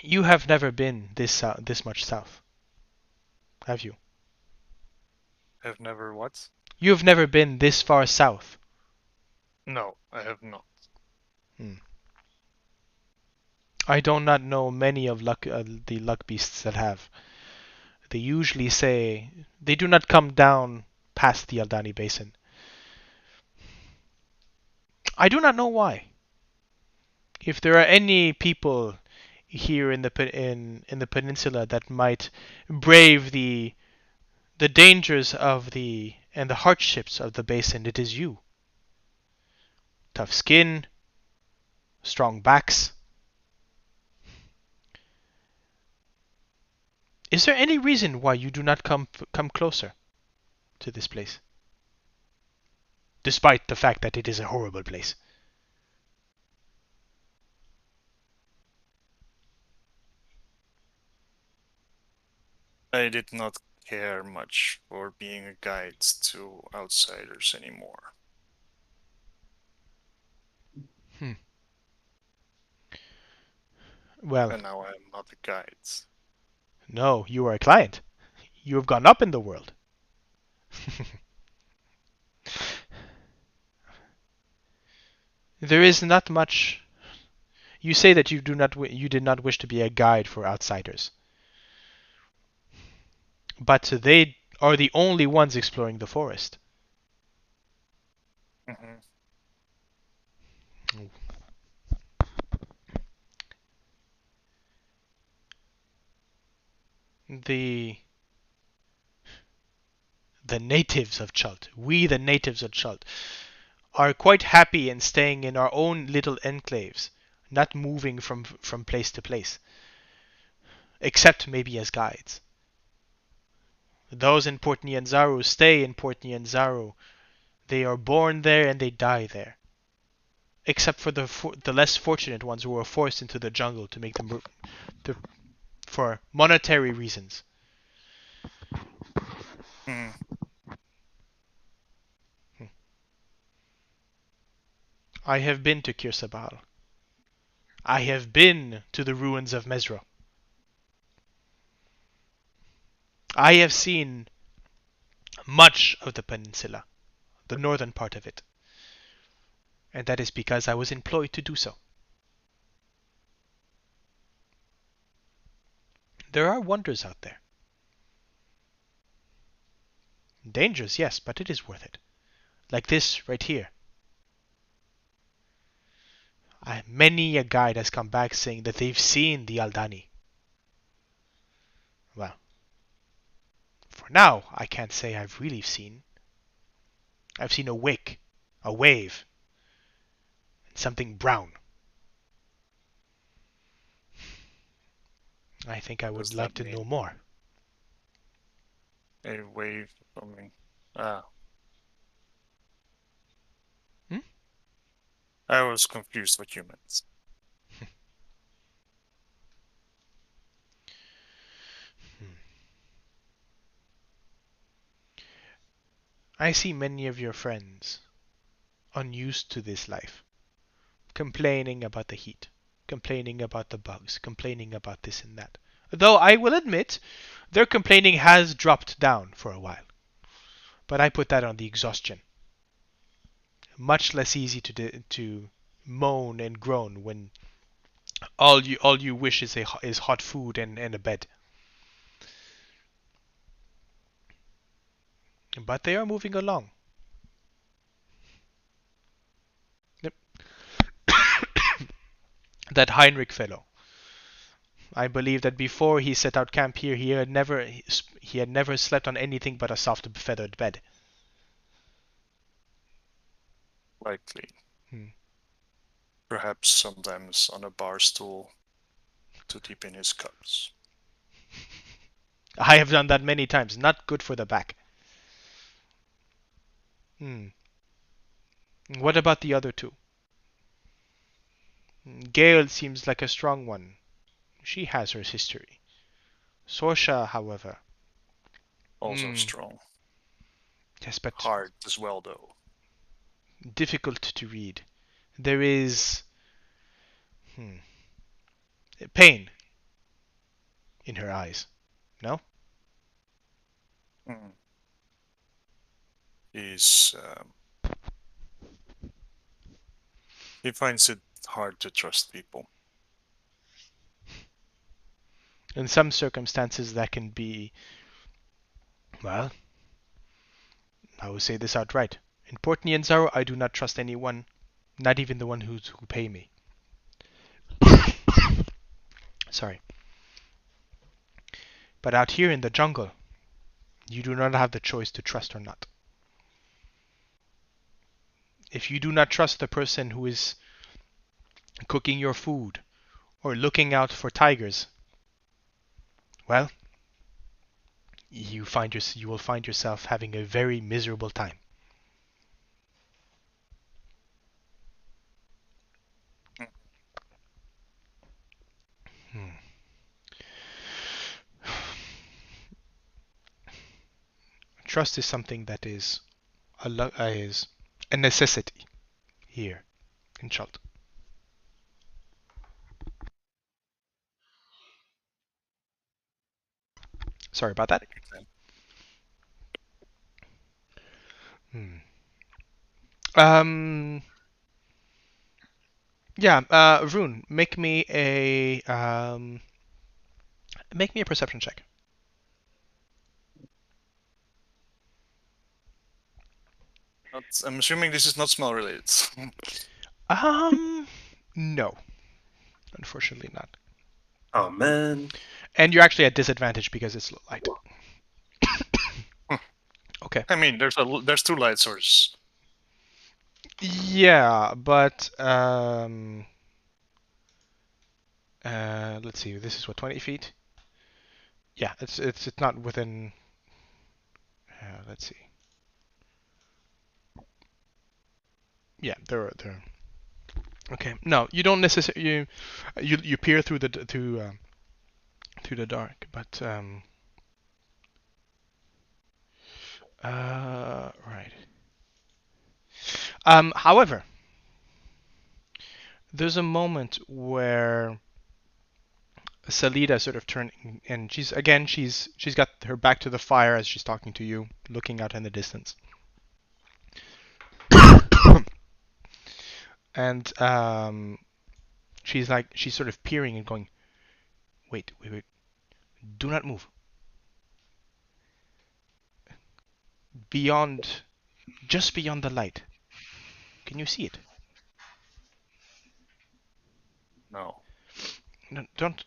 You have never been this much south, have you? Have never what? You have never been this far south. No, I have not. I do not know many of the luck beasts that have. They usually say they do not come down past the Aldani Basin. I do not know why. If there are any people here in the peninsula that might brave the dangers of and the hardships of the basin, it is you. Tough skin, strong backs. Is there any reason why you do not come closer to this place? Despite the fact that it is a horrible place. I did not care much for being a guide to outsiders anymore. Well, and now I am not a guide. No, you are a client. You have gone up in the world. There is not much. You say that you did not wish to be a guide for outsiders. But they are the only ones exploring the forest. Mhm. The natives of Chult, we the natives of Chult, are quite happy in staying in our own little enclaves, not moving from place to place, except maybe as guides. Those in Port Nyanzaru stay in Port Nyanzaru. They are born there and they die there. Except for the less fortunate ones who are forced into the jungle to make them for monetary reasons. Mm. I have been to Kirsabal. I have been to the ruins of Mesro. I have seen much of the peninsula, the northern part of it, and that is because I was employed to do so. There are wonders out there. Dangers, yes, but it is worth it. Like this right here. Many a guide has come back saying that they've seen the Aldani. Well, for now, I can't say I've really seen. I've seen a wick, a wave, and something brown. I think I What does would like that to mean? know more. A wave coming. Ah. Hmm? I was confused what you meant. I see many of your friends, unused to this life, complaining about the heat, complaining about the bugs, complaining about this and that. Though I will admit, their complaining has dropped down for a while. But I put that on the exhaustion. Much less easy to moan and groan when all you wish is hot food and a bed. But they are moving along. Yep. That Heinrich fellow. I believe that before he set out camp here, he had never slept on anything but a soft feathered bed. Likely. Hmm. Perhaps sometimes on a bar stool to dip in his cups. I have done that many times. Not good for the back. Hmm. What about the other two? Gale seems like a strong one. She has her history. Sorsha, however, Also strong. yes, but Hard as well, though. difficult to read. There is pain in her eyes. No? Mm. He's he finds it hard to trust people. In some circumstances, that can be, well, I will say this outright. In Port Nyanzaru, I do not trust anyone, not even the one who pay me. Sorry. But out here in the jungle, you do not have the choice to trust or not. If you do not trust the person who is cooking your food or looking out for tigers, well, you will find yourself having a very miserable time. Hmm. Trust is something that is is a necessity here in Chult. Sorry about that. Take your time. Hmm. Um. Yeah. Rune, make me a perception check. I'm assuming this is not smell related. No, unfortunately not. Oh man. And you're actually at disadvantage because it's light. Okay. I mean, there's 2 light sources. Yeah, but let's see. This is what 20 feet. Yeah, it's not within. Let's see. Yeah, there. Okay. No, you don't necessarily. You peer through through the dark, but right. However, there's a moment where Salida sort of turned, and she's got her back to the fire as she's talking to you, looking out in the distance. And she's sort of peering and going, wait, do not move. Just beyond the light. Can you see it? No. No, don't.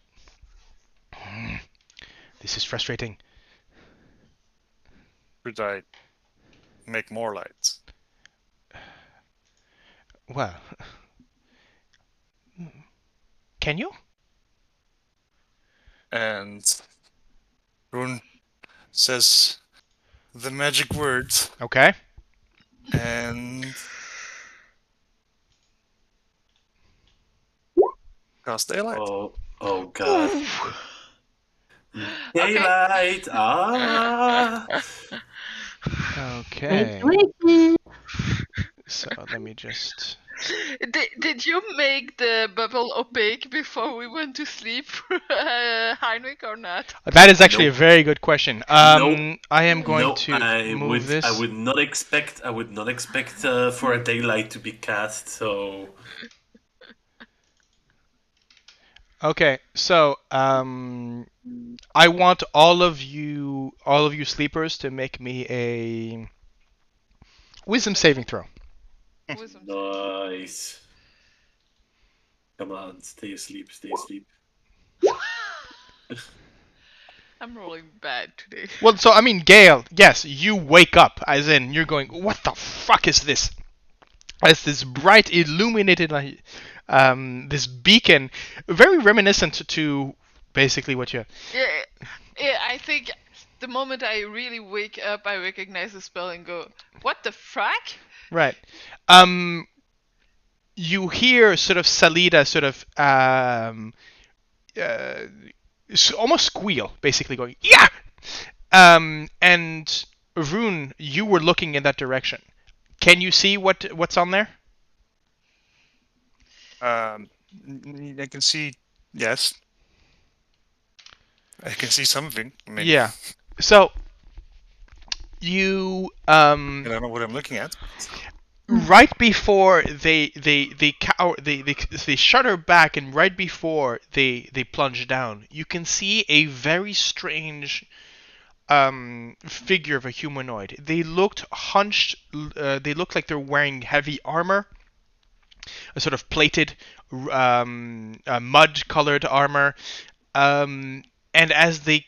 This is frustrating. Should I make more lights? Well, can you? And Vroon says the magic word, Okay. and cast daylight. Oh god. Daylight. Ah. Okay. Wakey. So let me just. Did you make the bubble opaque before we went to sleep, Heinrich, or not? That is actually Nope. a very good question. Nope. I am going No, to I move this. I would not expect for a daylight to be cast. So Okay, so I want all of you sleepers to make me a wisdom saving throw. Wisdom. nice. Come on, stay asleep. Stay asleep. I'm rolling bad today. Well, so I mean, Gale, yes, you wake up, as in you're going, what the fuck is this? As this bright, illuminated, this beacon, very reminiscent to basically what you. Yeah, I think the moment I really wake up, I recognize the spell and go, "What the frack?" Right. You hear sort of Salida sort of almost squeal, basically going, yeah! And Vroon, you were looking in that direction. Can you see what's on there? I can see, yes. I can see something. I mean, Yeah. So you I don't know what I'm looking at. right before they shudder back, and right before they plunge down, you can see a very strange figure of a humanoid. They looked hunched. They looked like they're wearing heavy armor, a sort of plated, mud-colored armor. And as they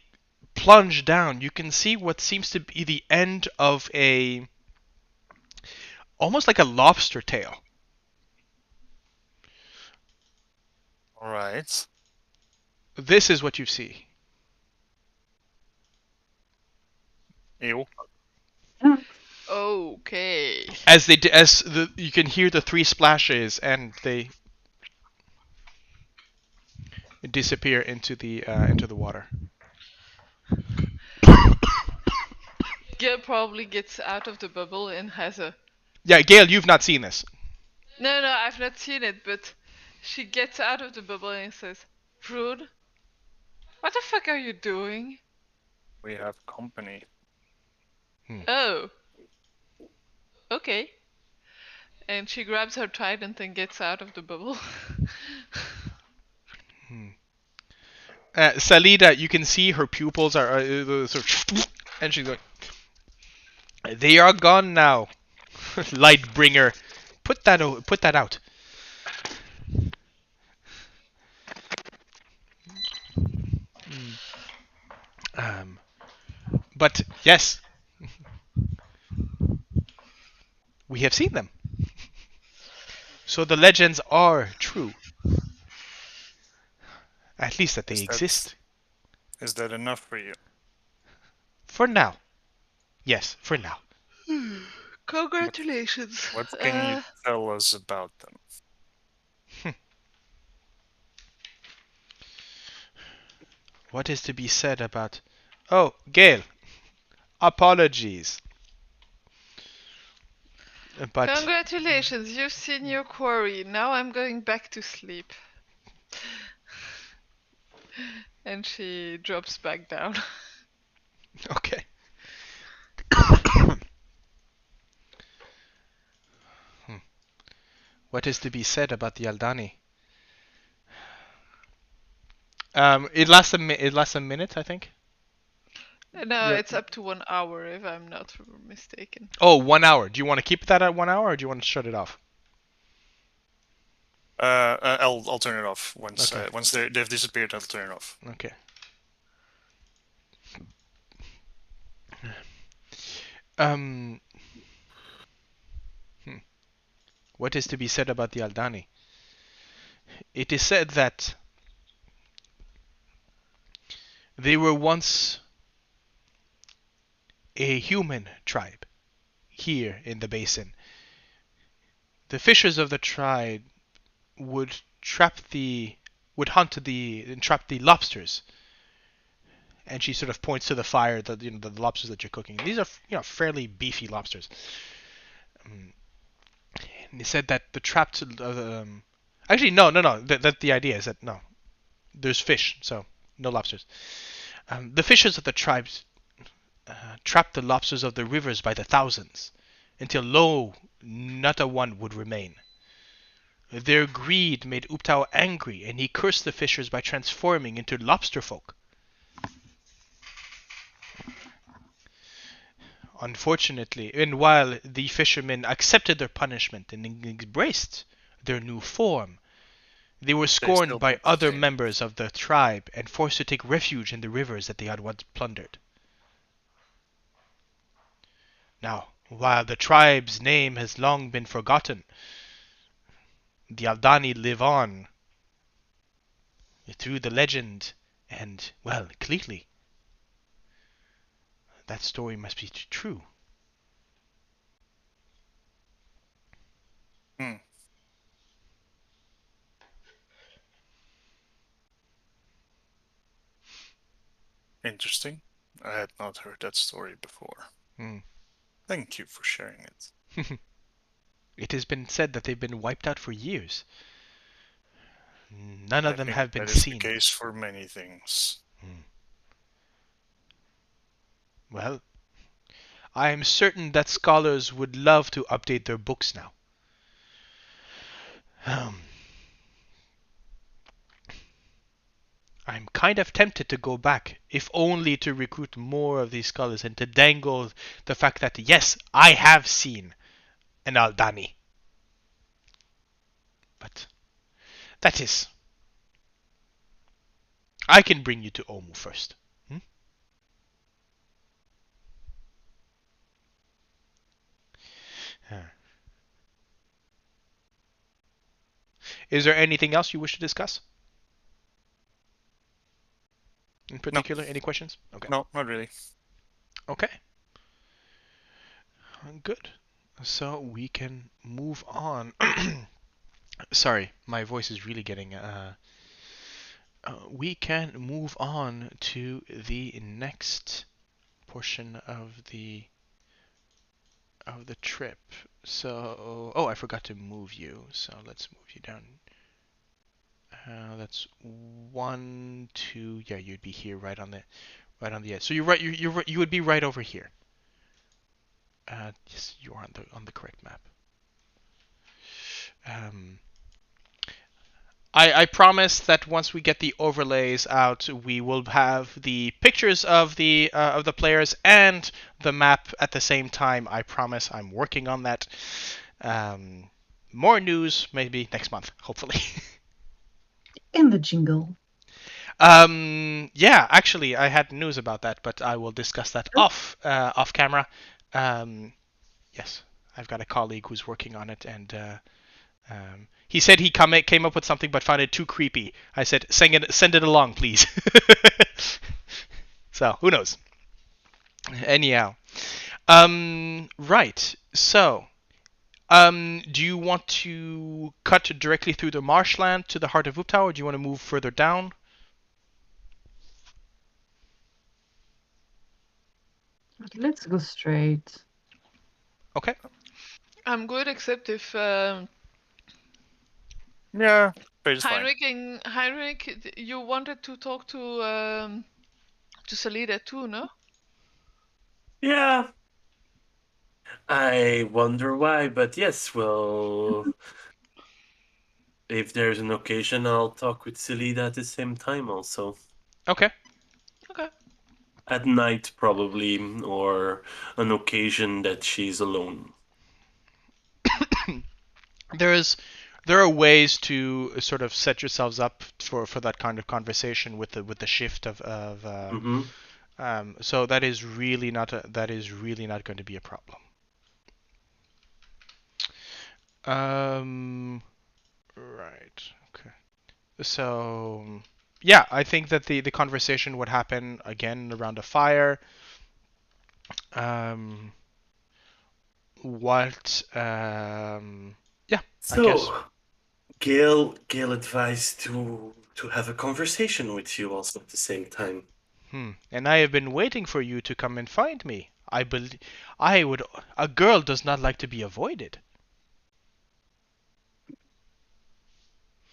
plunge down, you can see what seems to be the end of almost like a lobster tail. All right. This is what you see. Ew. Okay. As you can hear the 3 splashes, and they disappear into the water. Gale probably gets out of the bubble and has a. Yeah, Gale, you've not seen this. No, I've not seen it, but she gets out of the bubble and says, "Vroon, what the fuck are you doing?" We have company. Oh. Okay. And she grabs her trident and gets out of the bubble. Salida, you can see her pupils are sort of, and she's going, they are gone now. Lightbringer. Put that out. Um, but yes, we have seen them. So the legends are true. At least that they exist. Is that enough for you? For now. Yes, for now. Congratulations. What can you tell us about them? What is to be said about... Oh, Gale. Apologies. But... Congratulations, you've seen your quarry. Now I'm going back to sleep. And she drops back down. Okay. What is to be said about the Aldani? It lasts a minute, I think. No, it's up to 1 hour if I'm not mistaken. Oh, 1 hour. Do you want to keep that at 1 hour, or do you want to shut it off? I'll turn it off once Okay. once they've disappeared. I'll turn it off. Okay. Um. What is to be said about the Aldani? It is said that they were once a human tribe here in the Basin. The fishers of the tribe would hunt and trap the lobsters. And she sort of points to the fire, the lobsters that you're cooking. These are fairly beefy lobsters. And he said that the trapped actually no. That the idea is that no, there's fish, so no lobsters. The fishers of the tribes trapped the lobsters of the rivers by the thousands, until lo, not a one would remain. Their greed made Uptao angry, and he cursed the fishers by transforming into lobster folk. Unfortunately, and while the fishermen accepted their punishment and embraced their new form, they were scorned by other members of the tribe and forced to take refuge in the rivers that they had once plundered. Now, while the tribe's name has long been forgotten, the Aldani live on through the legend, and, well, clearly, that story must be true. Interesting. I had not heard that story before. Thank you for sharing it. It has been said that they've been wiped out for years. None of them have been that is seen. the case for many things. Well, I am certain that scholars would love to update their books now. I'm kind of tempted to go back, if only to recruit more of these scholars and to dangle the fact that, yes, I have seen an Aldani. But that is... I can bring you to Omu first. Is there anything else you wish to discuss? In particular, any questions? Okay. No, not really. Okay. Good. So we can move on. Sorry, my voice is really getting... we can move on to the next portion of the trip. So, oh, I forgot to move you. So let's move you down. That's 1, 2. Yeah, you'd be here, right on the edge. So you're right. You would be right over here. Yes, you are on the correct map. I promise that once we get the overlays out, we will have the pictures of the players and the map at the same time. I promise. I'm working on that. More news maybe next month, hopefully. In the jingle. Yeah, actually, I had news about that, but I will discuss that off camera. Yes, I've got a colleague who's working on it, and he said he came up with something, but found it too creepy. I said, send it along, please. So who knows? Anyhow, right. So, do you want to cut directly through the marshland to the heart of Uptau, or do you want to move further down? Let's go straight. Okay. I'm good, except if Yeah, straight is fine. Heinrich, you wanted to talk to Salida too, no? Yeah. I wonder why, but yes, well, if there's an occasion, I'll talk with Celida at the same time also. Okay. Okay. At night, probably, or an occasion that she's alone. There are ways to sort of set yourselves up for that kind of conversation with the shift of so that is really not going to be a problem. Right. Okay. So yeah, I think that the conversation would happen again around a fire. What yeah, I guess. So, Gale advised to have a conversation with you also at the same time. And I have been waiting for you to come and find me. I would. A girl does not like to be avoided.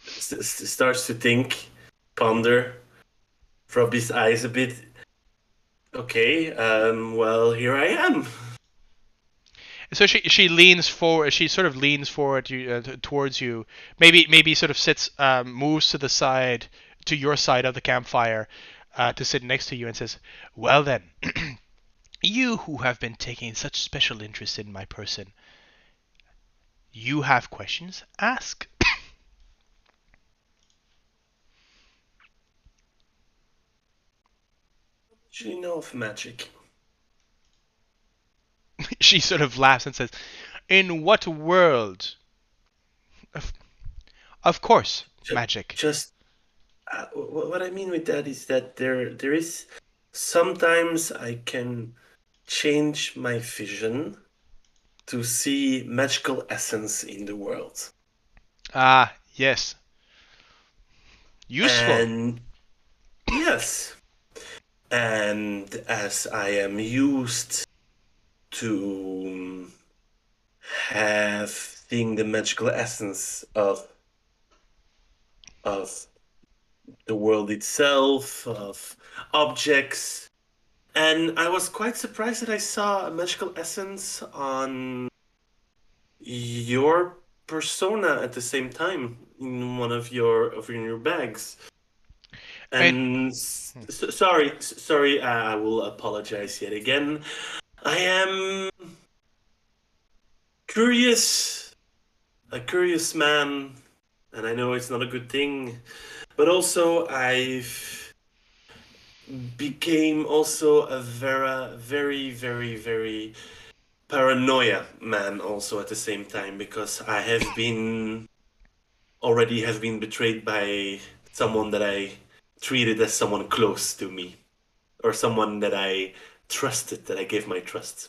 Starts to think, ponder, rub his eyes a bit. Okay, well, here I am. So she leans forward. She sort of leans forward towards you. Maybe sort of sits, moves to the side, to your side of the campfire, to sit next to you and says, "Well then, you who have been taking such special interest in my person, you have questions? Ask." Do you know of magic? She sort of laughs and says, "In what world?" Of course, magic. Just what I mean with that is that there is sometimes I can change my vision to see magical essence in the world. Ah, yes. Useful. And yes, and as I am used to have seeing the magical essence of the world itself, of objects. And I was quite surprised that I saw a magical essence on your persona at the same time in one of your bags. And sorry, I will apologize yet again. I am curious, a curious man, and I know it's not a good thing, but also I've became also a very paranoia man also at the same time, because I have been betrayed by someone that I treated as someone close to me, or someone that I trusted, that I gave my trust.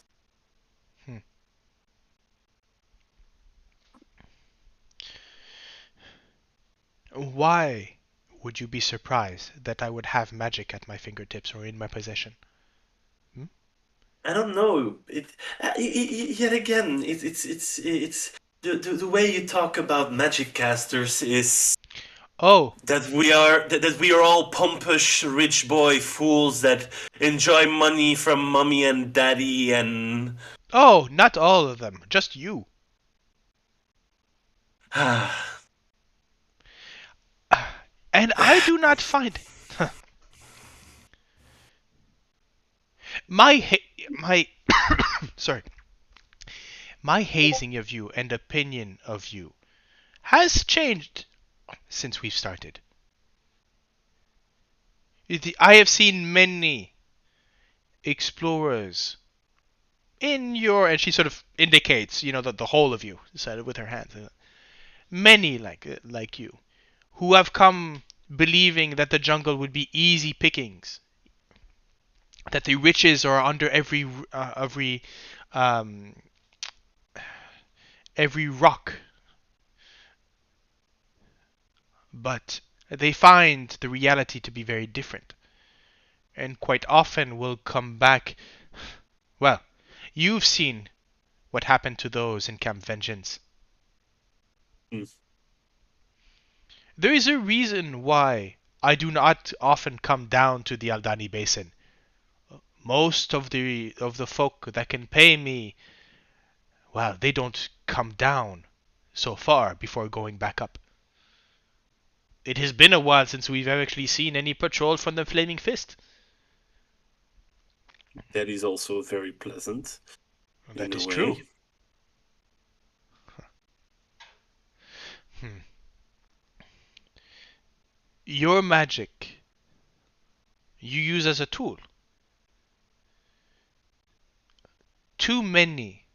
Why would you be surprised that I would have magic at my fingertips or in my possession? I don't know. Yet again, it's the way you talk about magic casters is Oh, that we are all pompous rich boy fools that enjoy money from mommy and daddy and oh, not all of them, just you. And I do not find my sorry, my hazing of you and opinion of you has changed since we've started. I have seen many explorers in your, and she sort of indicates, the whole of you, said with her hands. Many like you, who have come believing that the jungle would be easy pickings, that the riches are under um, every rock, but they find the reality to be very different, and quite often will come back. Well, you've seen what happened to those in Camp Vengeance. Mm. There is a reason why I do not often come down to the Aldani Basin. Most of the folk that can pay me, well, they don't come down so far before going back up. It has been a while since we've actually seen any patrol from the Flaming Fist. That is also very pleasant. That in is a way. true. Your magic you use as a tool. Too many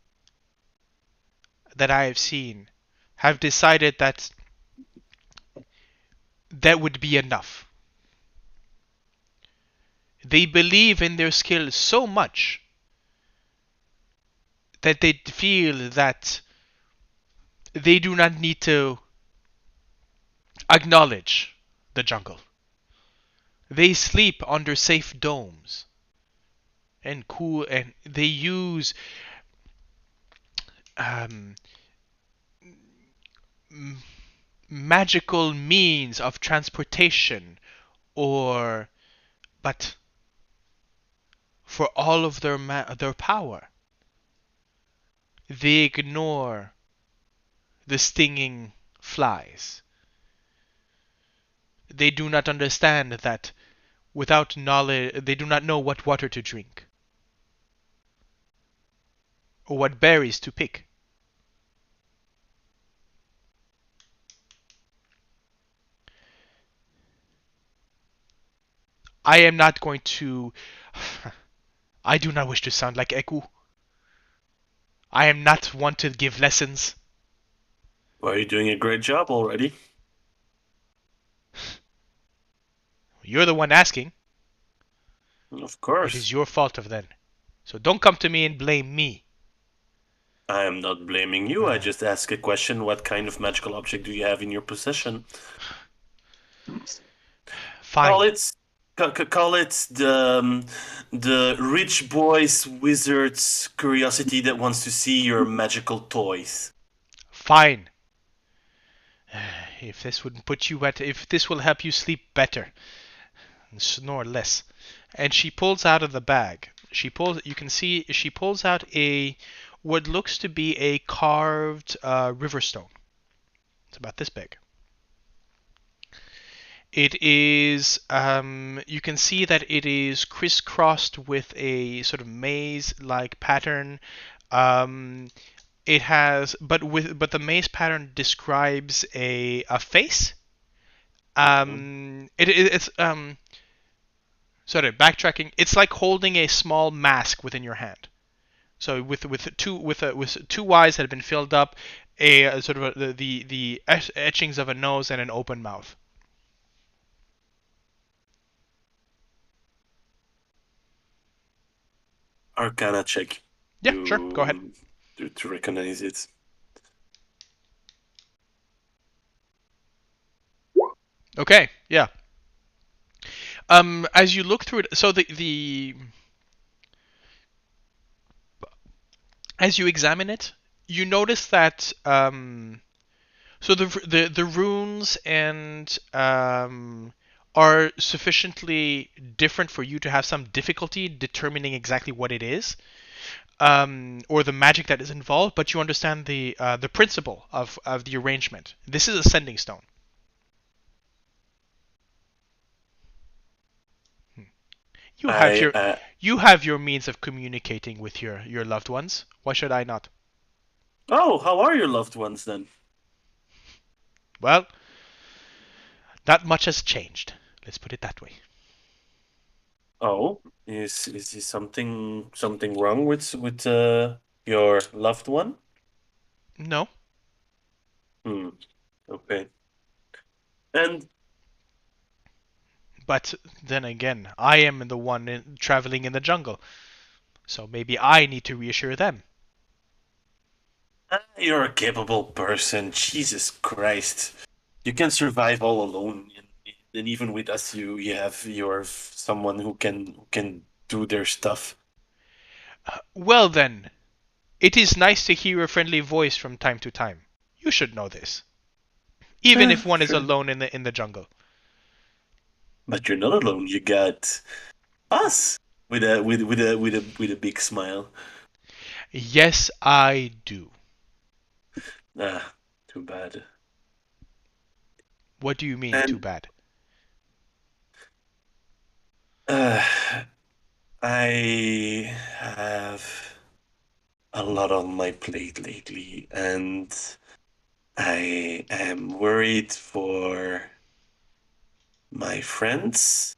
that I have seen have decided that that would be enough. They believe in their skill so much that they feel that they do not need to acknowledge the jungle. They sleep under safe domes and cool, and they use um, magical means of transportation, but for all of their power, they ignore the stinging flies. They do not understand that without knowledge, they do not know what water to drink or what berries to pick. I am not going to. I do not wish to sound like Eku. I am not one to give lessons. Well, you're doing a great job already. You're the one asking. Of course. It is your fault of then. So don't come to me and blame me. I am not blaming you. I just ask a question. What kind of magical object do you have in your possession? Fine. Call it the rich boy's wizard's curiosity that wants to see your magical toys. Fine. If this will help you sleep better and snore less. And she pulls out of the bag. You can see she pulls out what looks to be a carved river stone. It's about this big. It is, you can see that it is crisscrossed with a sort of maze-like pattern. It has, but the maze pattern describes a face. It's sorry, backtracking. It's like holding a small mask within your hand. So with two eyes that have been filled up, a sort of the etchings of a nose and an open mouth. Arcana check. Yeah, sure. Go ahead. To recognize it. Okay. Yeah. As you look through it, so as you examine it, you notice that so the runes and are sufficiently different for you to have some difficulty determining exactly what it is, or the magic that is involved. But you understand the principle of the arrangement. This is a sending stone. You have your means of communicating with your loved ones. Why should I not? Oh, how are your loved ones then? Well, not much has changed. Let's put it that way. Oh, is something wrong with your loved one? No. Okay. And But then again, I am the one traveling in the jungle. So maybe I need to reassure them. you're a capable person. Jesus Christ. You can survive all alone. And even with us, you have someone who can do their stuff. Well then, it is nice to hear a friendly voice from time to time. You should know this. Even if one is Sure. alone in the jungle. But you're not alone. You got us with a big smile. Yes, I do. Ah, too bad. What do you mean, And too bad? I have a lot on my plate lately, and I am worried for my friends.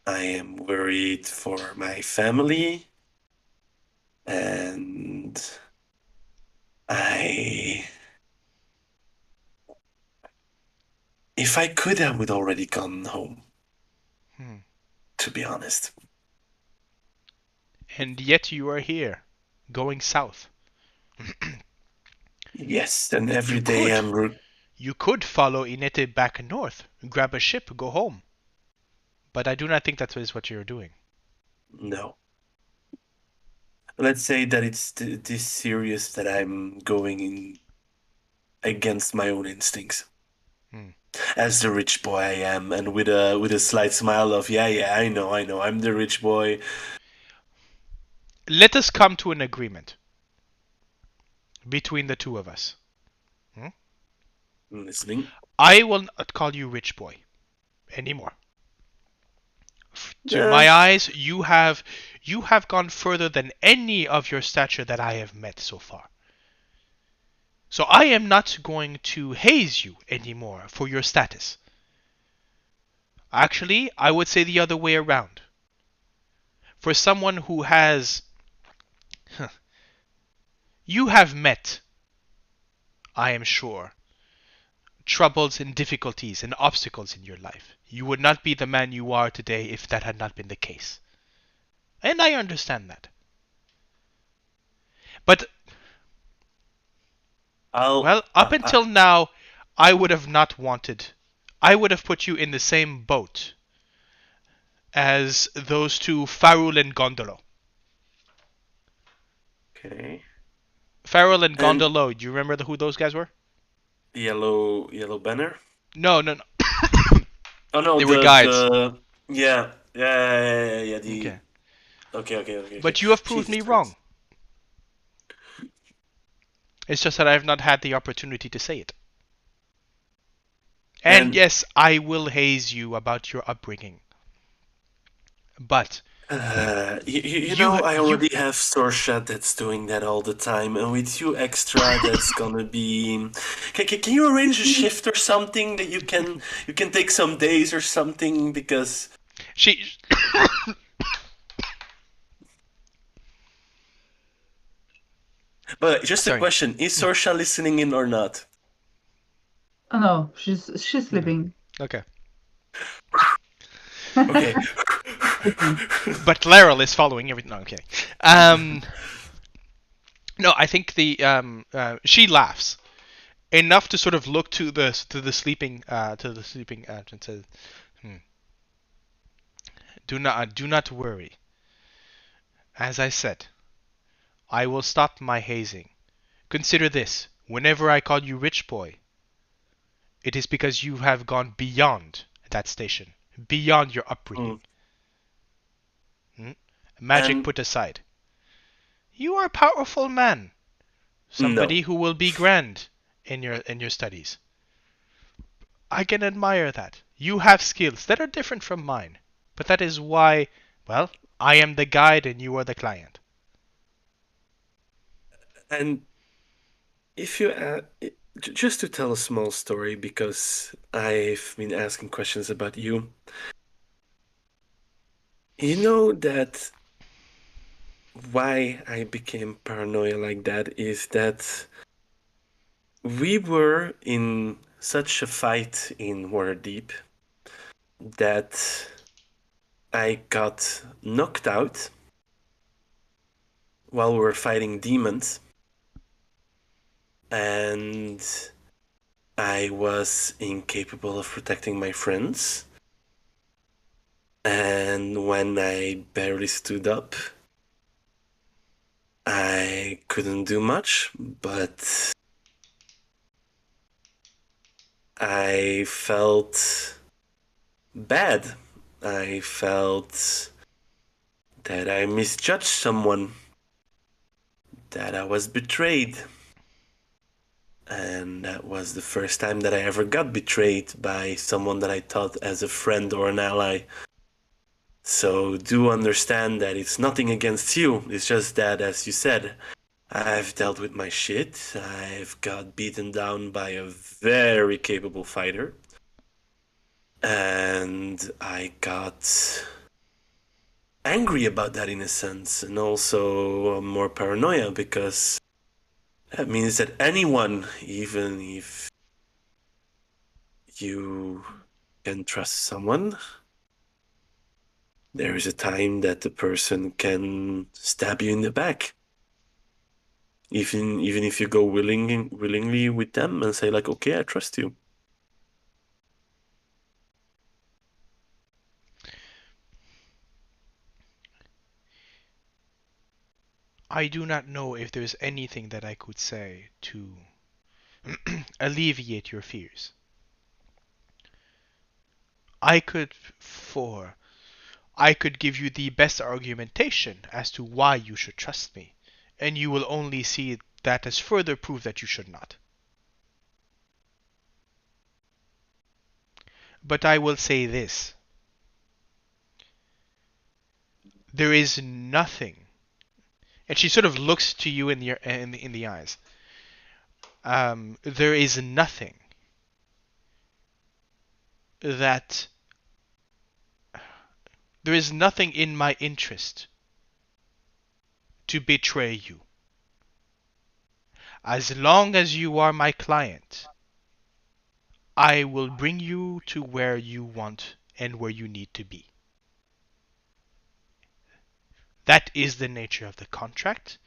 I am worried for my family, and I. If I could, I would already gone home. To be honest. And yet you are here, going south. Yes, and every You day could. You could follow Inete back north, grab a ship, go home. But I do not think that is what you're doing. No. Let's say that it's this serious that I'm going in against my own instincts. As the rich boy I am, and with a slight smile of yeah, I know, I'm the rich boy. Let us come to an agreement between the two of us. I'm listening. I will not call you rich boy anymore. To Yeah. my eyes, you have gone further than any of your stature that I have met so far. So I am not going to haze you anymore for your status. Actually, I would say the other way around. For someone who has... You have met, I am sure, troubles and difficulties and obstacles in your life. You would not be the man you are today if that had not been the case. And I understand that. But, well, up until now, I would have not wanted... I would have put you in the same boat as those two, Farul and Gondolo. Okay. Farul and Gondolo, do you remember who those guys were? Yellow banner? No. Oh no, they were guides. Yeah. Okay. Okay. But you have proved Jesus me Christ. wrong. It's just that I have not had the opportunity to say it. And yes, I will haze you about your upbringing. But you know, I already have Sorsha that's doing that all the time, and with you extra, that's gonna be. Can you arrange a shift or something that you can take some days or something because she. But just a question: is Sorsha listening in or not? Oh no, she's sleeping. Okay. Okay. But Laryl is following everything. No, I'm kidding. No, I think she laughs enough to sort of look to the sleeping and says, "Do not worry. As I said, I will stop my hazing. Consider this: whenever I call you rich boy, it is because you have gone beyond that station, beyond your upbringing. Magic put aside. You are a powerful man. Somebody who will be grand in your studies. I can admire that. You have skills that are different from mine. But that is why Well, I am the guide and you are the client. And if you just to tell a small story, because I've been asking questions about you. You know that why I became paranoia like that is that we were in such a fight in Waterdeep that I got knocked out while we were fighting demons, and I was incapable of protecting my friends. And when I barely stood up, I couldn't do much, but I felt bad. I felt that I misjudged someone, that I was betrayed. And that was the first time that I ever got betrayed by someone that I thought as a friend or an ally. So do understand that it's nothing against you. It's just that, as you said, I've dealt with my shit. I've got beaten down by a very capable fighter. And I got angry about that in a sense, and also more paranoia, because that means that anyone, even if you can trust someone, there is a time that the person can stab you in the back. Even if you go willingly with them and say like, okay, I trust you. I do not know if there's anything that I could say to alleviate your fears. I could for I could give you the best argumentation as to why you should trust me, and you will only see that as further proof that you should not. But I will say this. There is nothing, and she sort of looks to you in the eyes. There is nothing that there is nothing in my interest to betray you. As long as you are my client, I will bring you to where you want and where you need to be. That is the nature of the contract,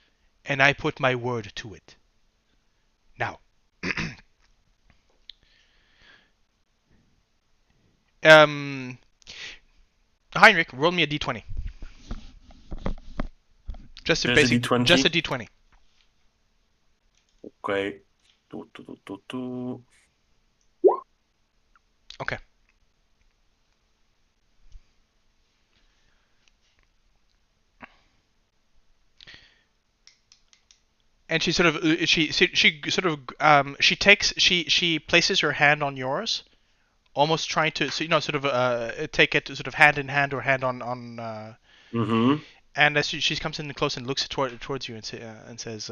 and I put my word to it. Now, Heinrich, roll me a d20. Just a There's basic, a D20. just a d20. Okay. Okay. And she sort of she places her hand on yours, almost trying to sort of take it sort of hand in hand or hand on Mm-hmm. and as she comes in close and looks towards you and says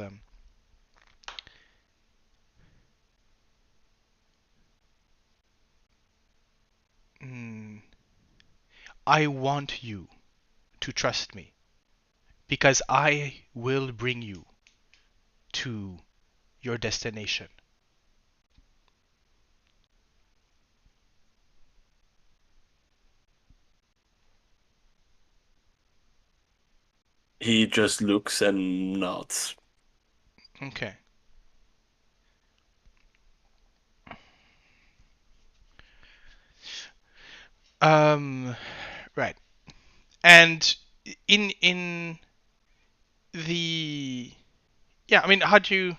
I want you to trust me because I will bring you to your destination. He just looks and nods. Okay. Right. And in the yeah, I mean, how do you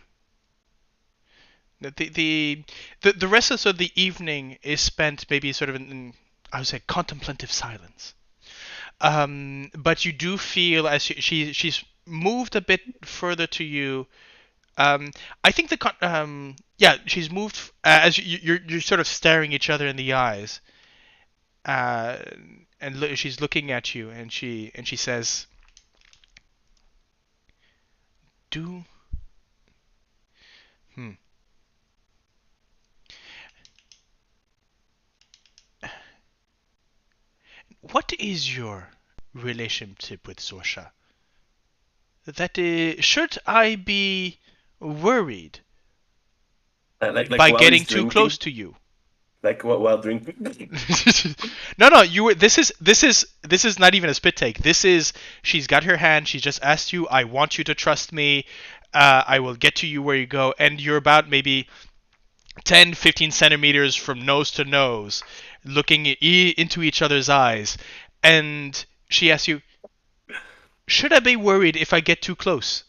the rest of the evening is spent maybe sort of in I would say contemplative silence. But you do feel as she's moved a bit further to you. I think yeah, she's moved as you're sort of staring each other in the eyes. Uh, and she's looking at you, and she says, "Do hmm. What is your relationship with Sorsha? That should I be worried Like by while he's getting too drinking, close to you?" like while drinking. No, you were. This is not even a spit take. This is she's got her hand. She just asked you. I want you to trust me. I will get to you where you go, and you're about maybe 10, 15 centimeters from nose to nose, looking into each other's eyes, and she asks you, "Should I be worried if I get too close?"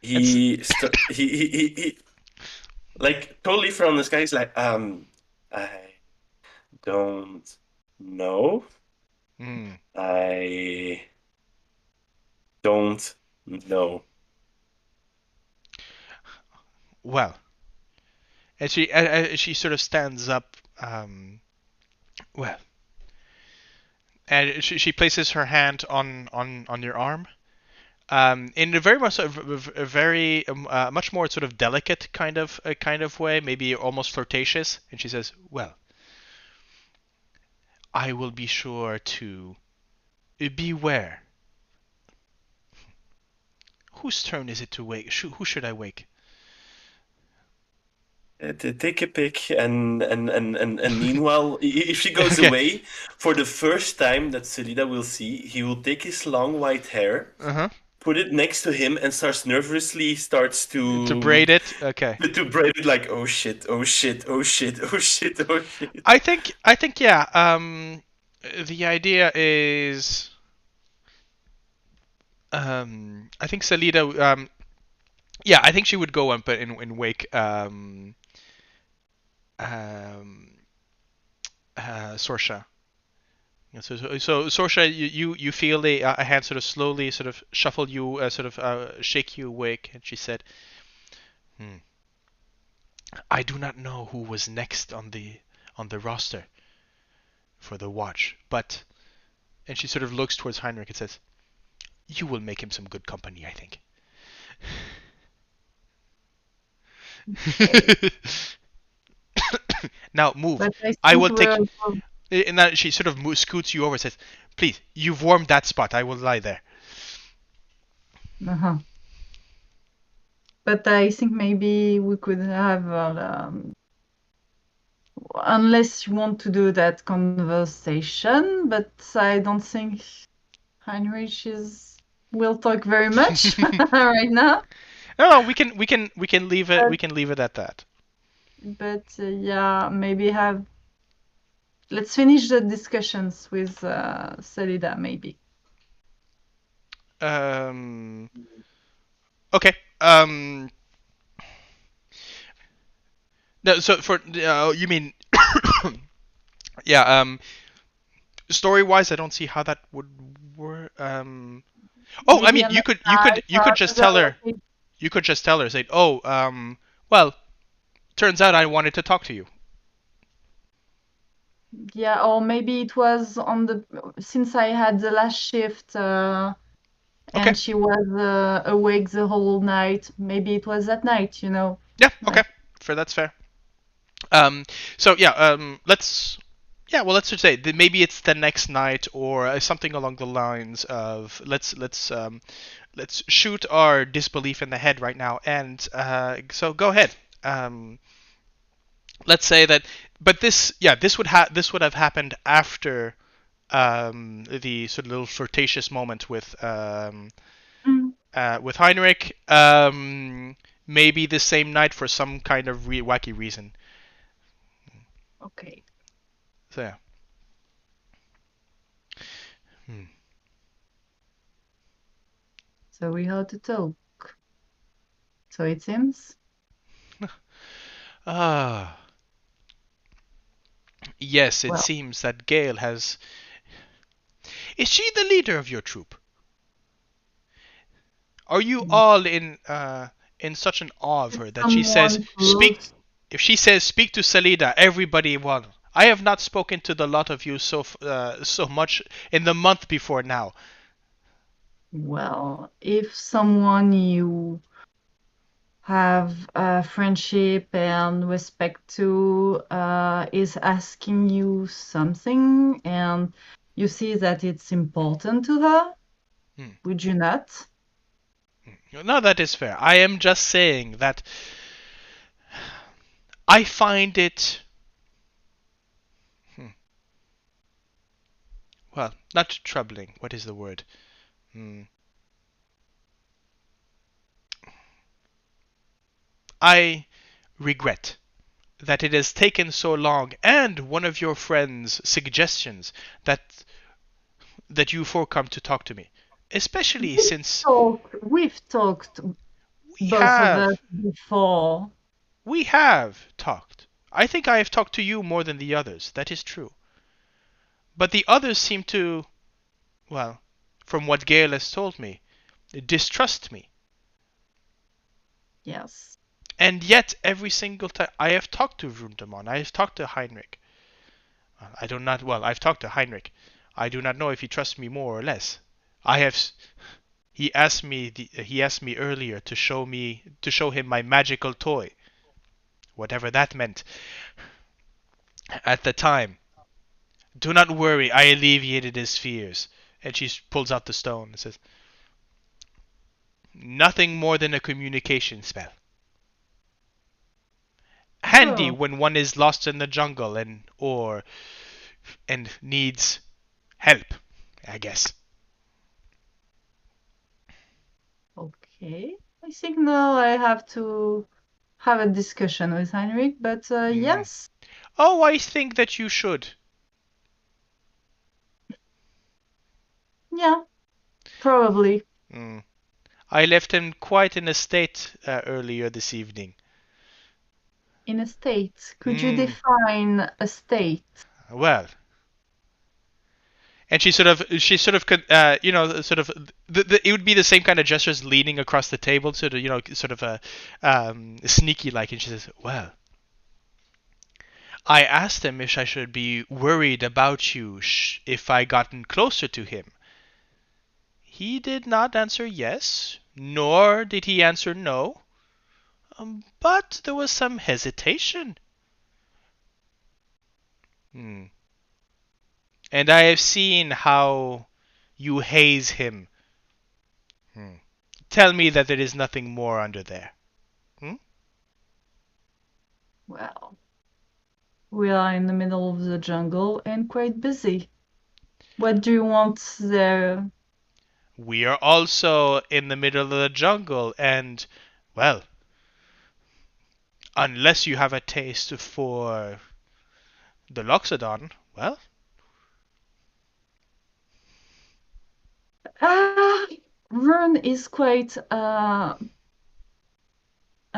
He like totally from the sky. He's like, I don't know. Hmm. I don't know. Well, and she sort of stands up. Well, and she places her hand on your arm. In a very much sort of a very much more sort of delicate kind of way, maybe almost flirtatious, and she says, "Well, I will be sure to beware. Whose turn is it to wake? Who should I wake?" Take a pick, and meanwhile, if she goes Okay. away, for the first time that Selida will see, he will take his long white hair, Uh-huh. put it next to him, and starts To braid it. Okay. to braid it like, oh shit, oh shit, oh shit, oh shit, oh shit. I think yeah. The idea is I think Salida yeah, I think she would go and wake um Sorsha. Yeah, so Sorsha, you feel a hand sort of slowly sort of shuffle you, sort of shake you awake, and she said, "Hmm. I do not know who was next on the roster for the watch, but," and she sort of looks towards Heinrich and says, "You will make him some good company, I think." Now move. But I I think will take. we're And then she sort of scoots you over and says, "Please, you've warmed that spot. I will lie there." uh-huh. But I think maybe we could have, unless you want to do that conversation, but I don't think Heinrich will talk very much right now. No, we can leave it. We can leave it at that. But yeah, maybe let's finish the discussions with Selida, maybe. Okay. No. So for you mean yeah. Story wise, I don't see how that would work. Oh, I Maybe mean, on you could just tell her. You could just tell her, say, "Oh, well, turns out I wanted to talk to you." Yeah, or maybe it was since I had the last shift Okay. and she was awake the whole night. Maybe it was that night, Yeah. Okay. Like, That's fair. So yeah. Let's just say that maybe it's the next night or something along the lines of let's shoot our disbelief in the head right now, and so go ahead. Let's say that, but this would have happened after the sort of little flirtatious moment mm, with Heinrich. Maybe the same night for some kind of wacky reason. okay. So yeah. Hmm. So we had to talk. So it seems. Ah. Yes, it Well, seems that Gale has. Is she the leader of your troop? Are you mm, all in such an awe of her that she says someone speak? close. If she says speak to Salida, everybody, well, I have not spoken to the lot of you so much in the month before now. Well, if someone you have friendship and respect to is asking you something and you see that it's important to her, would you not? No, that is fair. I am just saying that I find it, well, not troubling. What is the word? I regret that it has taken so long, and one of your friends' suggestions that you four come to talk to me, especially since We've talked, we both of us, have before. we have talked. I think I have talked to you more than the others. That is true. But the others seem to, well, from what Gale has told me, distrust me. Yes. And yet, every single time I have talked to Vroondomon, I have talked to Heinrich. I do not. Well, I've talked to Heinrich. I do not know if he trusts me more or less. I have. He asked me. He asked me earlier to show him my magical toy, whatever that meant. At the time, do not worry. I alleviated his fears. And she pulls out the stone and says, "Nothing more than a communication spell. Handy Oh, when one is lost in the jungle and needs help, I guess." okay. I think now I have to have a discussion with Heinrich, but yes, Oh, I think that you should. yeah, probably. I left him quite in a state earlier this evening. In a state. Could you Mm, define a state? well, and she sort of, sort of, it would be the same kind of gestures, leaning across the table, sort of, sort of a sneaky like, and she says, "Well, I asked him if I should be worried about you if I gotten closer to him. He did not answer yes, nor did he answer no, but there was some hesitation. Hmm. And I have seen how you haze him. Tell me that there is nothing more under there." Well, we are in the middle of the jungle and quite busy. What do you want there? We are also in the middle of the jungle, and, well, unless you have a taste for the Luxodon, well, Ah, Rune is quite a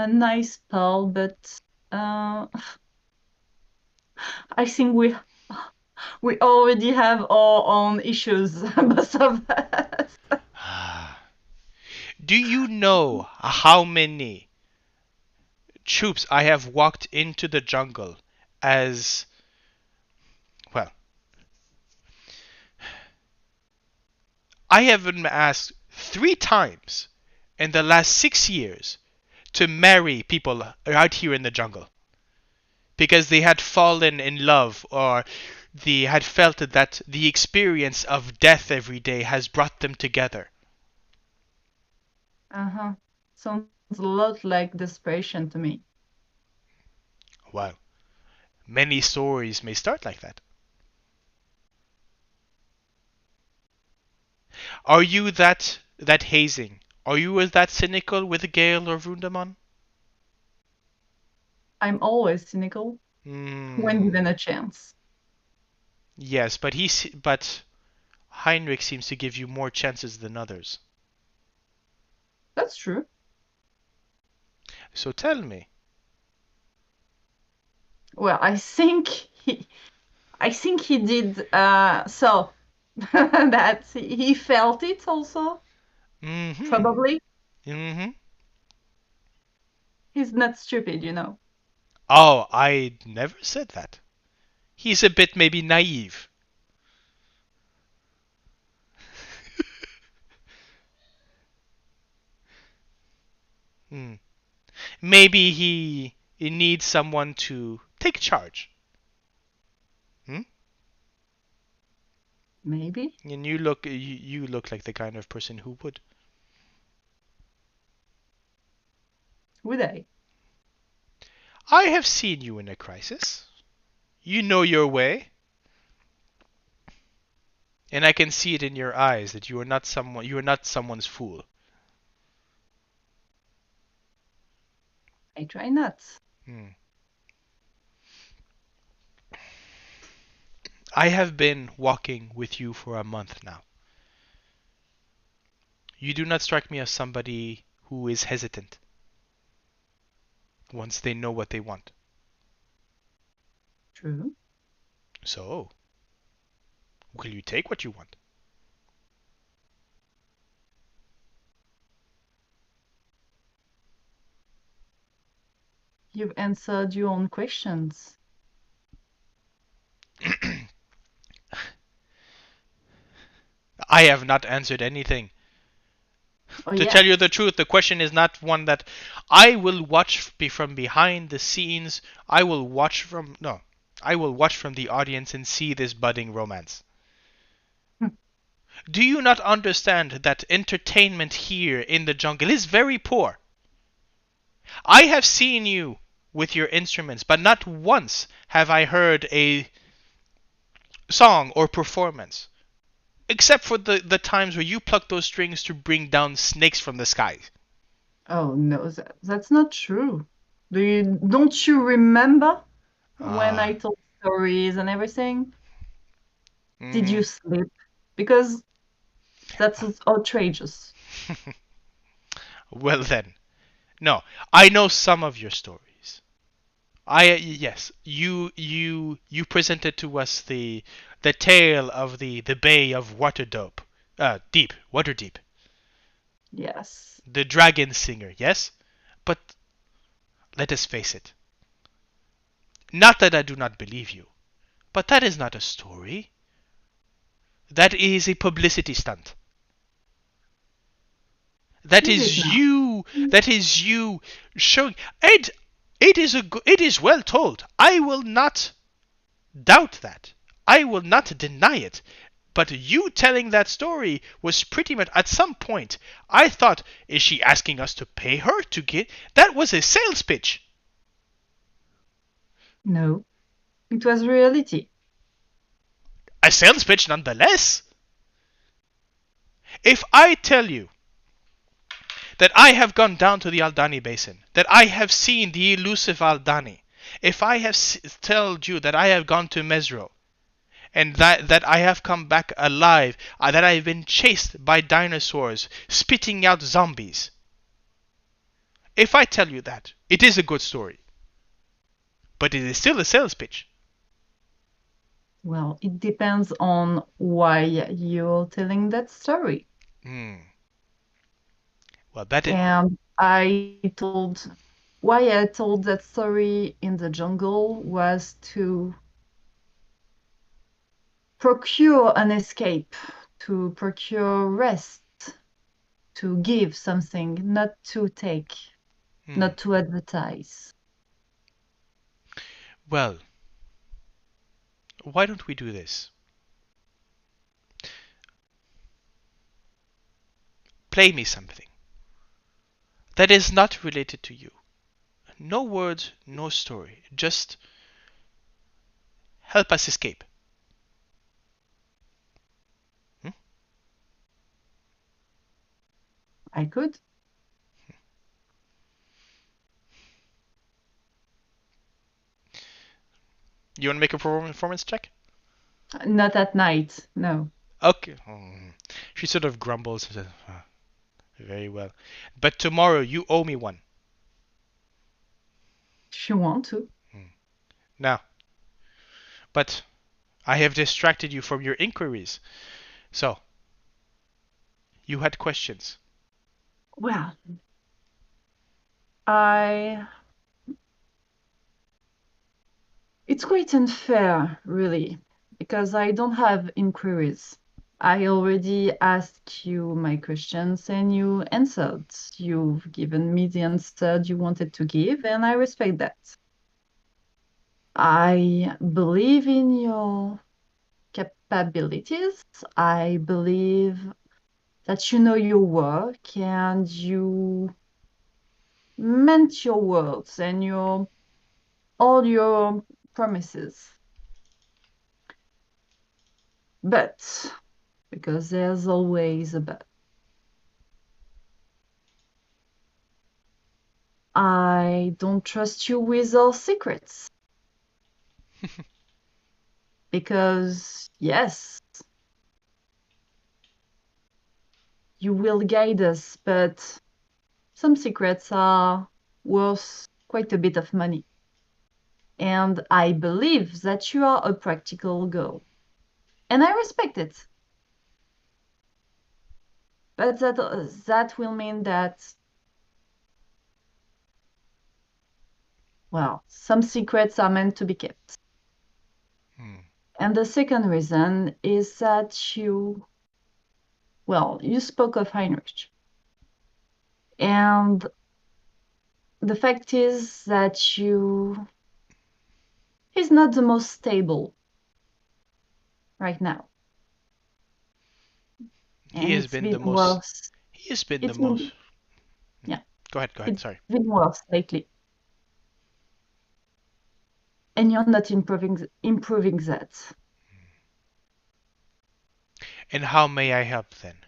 nice pal, but uh, I think we already have our own issues, both of us. do you know how many troops I have walked into the jungle as, well, I have been asked 3 times in the last 6 years to marry people out here in the jungle because they had fallen in love or they had felt that the experience of death every day has brought them together. Uh-huh. Sounds a lot like desperation to me. Well, many stories may start like that. Are you that hazing? Are you as that cynical with Gale or Vroondomon? I'm always cynical when given a chance. Yes, but Heinrich seems to give you more chances than others. That's true. So tell me. Well, I think he did so that he felt it also, Mm-hmm. probably. Mm-hmm. He's not stupid, you know. Oh, I never said that. He's a bit maybe naive. Hmm. Maybe he needs someone to take charge. Hmm? Maybe. And you look like the kind of person who would. Would I? I have seen you in a crisis. You know your way. And I can see it in your eyes that you are not someone's fool. I try not. Hmm. I have been walking with you for a month now. You do not strike me as somebody who is hesitant once they know what they want. True. So, will you take what you want? You've answered your own questions. I have not answered anything. Oh, To tell you yes. the truth, the question is not one that I will watch from behind the scenes. I will watch from no. I will watch from the audience and see this budding romance. Do you not understand that entertainment here in the jungle is very poor? I have seen you with your instruments, but not once have I heard a song or performance. Except for the times where you pluck those strings to bring down snakes from the sky. Oh no, that's not true. Don't you remember when I Ah. told stories and everything? Did Mm. you sleep? Because that's outrageous. Well then. No, I know some of your stories. Yes, you presented to us the tale of the Bay of Waterdeep, Yes. the Dragonsinger, yes? But let us face it. Not that I do not believe you, but that is not a story. That is a publicity stunt. That Is it is now? you. That is you showing. It is well told. I will not doubt that. I will not deny it. But you telling that story was pretty much at some point. I thought, is she asking us to pay her to get? That was a sales pitch. No. It was reality. A sales pitch nonetheless. If I tell you that I have gone down to the Aldani Basin, that I have seen the elusive Aldani, if I have told you that I have gone to Mesro, and that I have come back alive, that I have been chased by dinosaurs spitting out zombies, if I tell you that, it is a good story, but it is still a sales pitch. Well, it depends on why you're telling that story. Hmm. Well, that is. And why I told that story in the jungle was to procure an escape, to procure rest, to give something, not to take, Hmm. not to advertise. Well, why don't we do this? Play me something that is not related to you. No words, no story. Just help us escape. Hmm? I could. You want to make a performance check? Not at night, no. Okay. She sort of grumbles. Very well. But tomorrow you owe me one. If you want to. Now. But I have distracted you from your inquiries. So, you had questions. Well, I It's quite unfair, really, because I don't have inquiries. I already asked you my questions and you answered. You've given me the answer you wanted to give, and I respect that. I believe in your capabilities. I believe that you know your work and you meant your words and all your promises. But, because there's always a but, I don't trust you with all secrets. Because, yes, you will guide us, but some secrets are worth quite a bit of money. And I believe that you are a practical girl. And I respect it. But that will mean that, well, some secrets are meant to be kept. And the second reason is that you spoke of Heinrich. And the fact is that he's not the most stable right now. He And has it's been been the most. worse. He has been the It's most. been, yeah, Go ahead. it's Sorry. been worse lately. And you're not improving that. And how may I help then?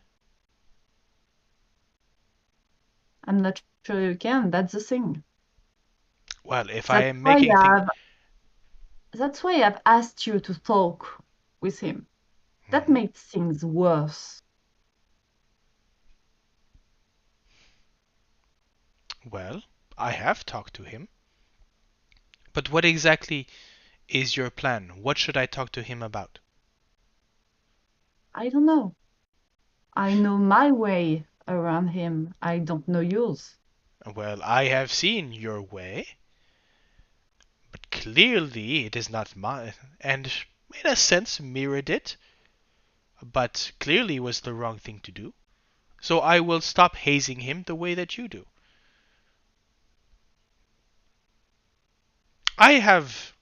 I'm not sure you can. That's the thing. Well, if I That's am why making things. that's why I've asked you to talk with him. That makes things worse. Well, I have talked to him. But what exactly is your plan? What should I talk to him about? I don't know. I know my way around him. I don't know yours. Well, I have seen your way, but clearly it is not mine, and in a sense mirrored it, but clearly was the wrong thing to do. So I will stop hazing him the way that you do. I have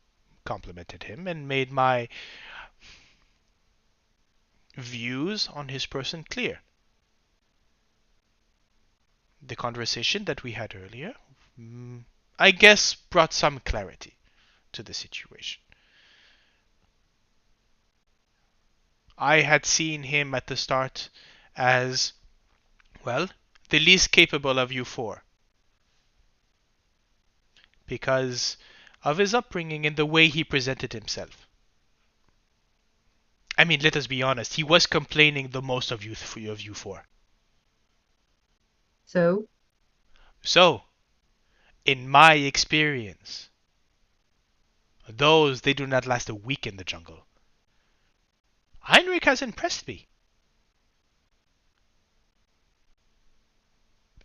complimented him and made my views on his person clear. The conversation that we had earlier, I guess, brought some clarity to the situation. I had seen him at the start as, well, the least capable of you four because of his upbringing and the way he presented himself. I mean, let us be honest, he was complaining the most of you four. So, So, in my experience, they do not last a week in the jungle. Heinrich has impressed me.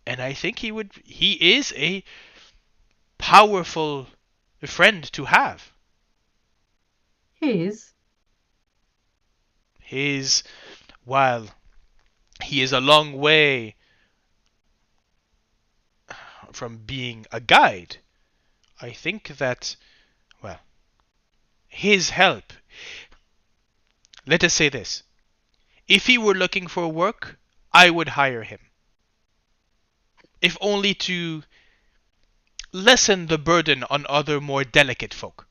And I think he is a powerful friend to have. he is. While he is a long way from being a guide, I think that, well, his help. Let us say this. If he were looking for work, I would hire him. If only to lessen the burden on other more delicate folk.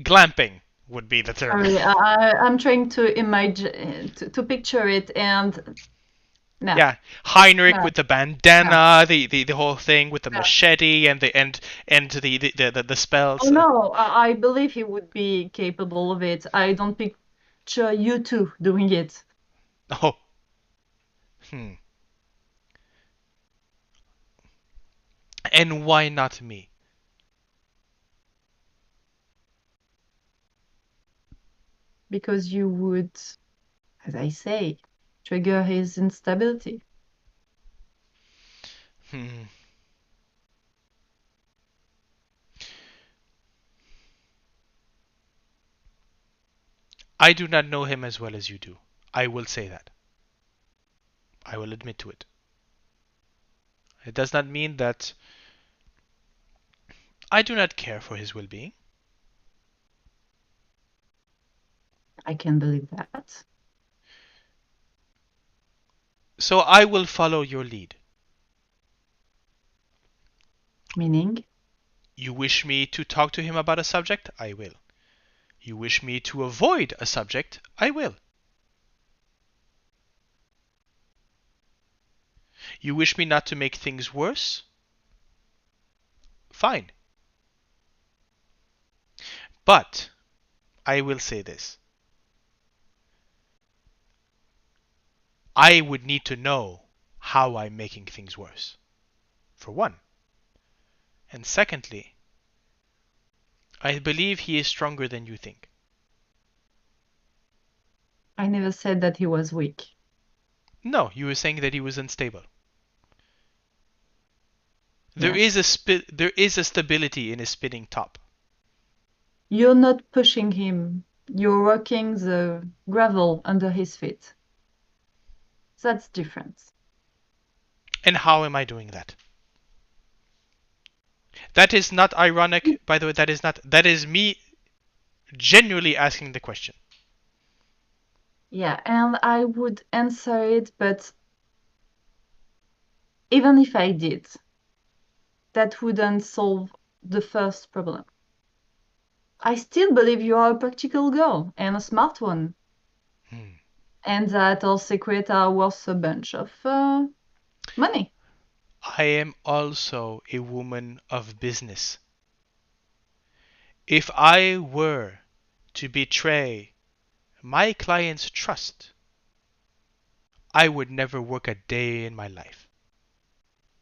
Glamping would be the term. Sorry, I'm trying to imagine, to picture it, and no, Yeah, Heinrich no, with the no, bandana, the whole thing with the no. machete and the Oh spells. no, I believe he would be capable of it. I don't picture you two doing it. Oh, hmm. And why not me? Because you would, as I say, trigger his instability. Hmm. I do not know him as well as you do. I will say that. I will admit to it. It does not mean that I do not care for his well-being. I can believe that. So I will follow your lead. Meaning? You wish me to talk to him about a subject? I will. You wish me to avoid a subject? I will. You wish me not to make things worse? Fine. But I will say this. I would need to know how I'm making things worse, for one. And secondly, I believe he is stronger than you think. I never said that he was weak. No, you were saying that he was unstable. There Yes. is a stability in his spinning top. You're not pushing him. You're rocking the gravel under his feet. That's different. And how am I doing that? That is not ironic, by the way. That is me genuinely asking the question. Yeah, and I would answer it, but even if I did, that wouldn't solve the first problem. I still believe you are a practical girl and a smart one. And that our secrets are worth a bunch of money. I am also a woman of business. If I were to betray my client's trust, I would never work a day in my life.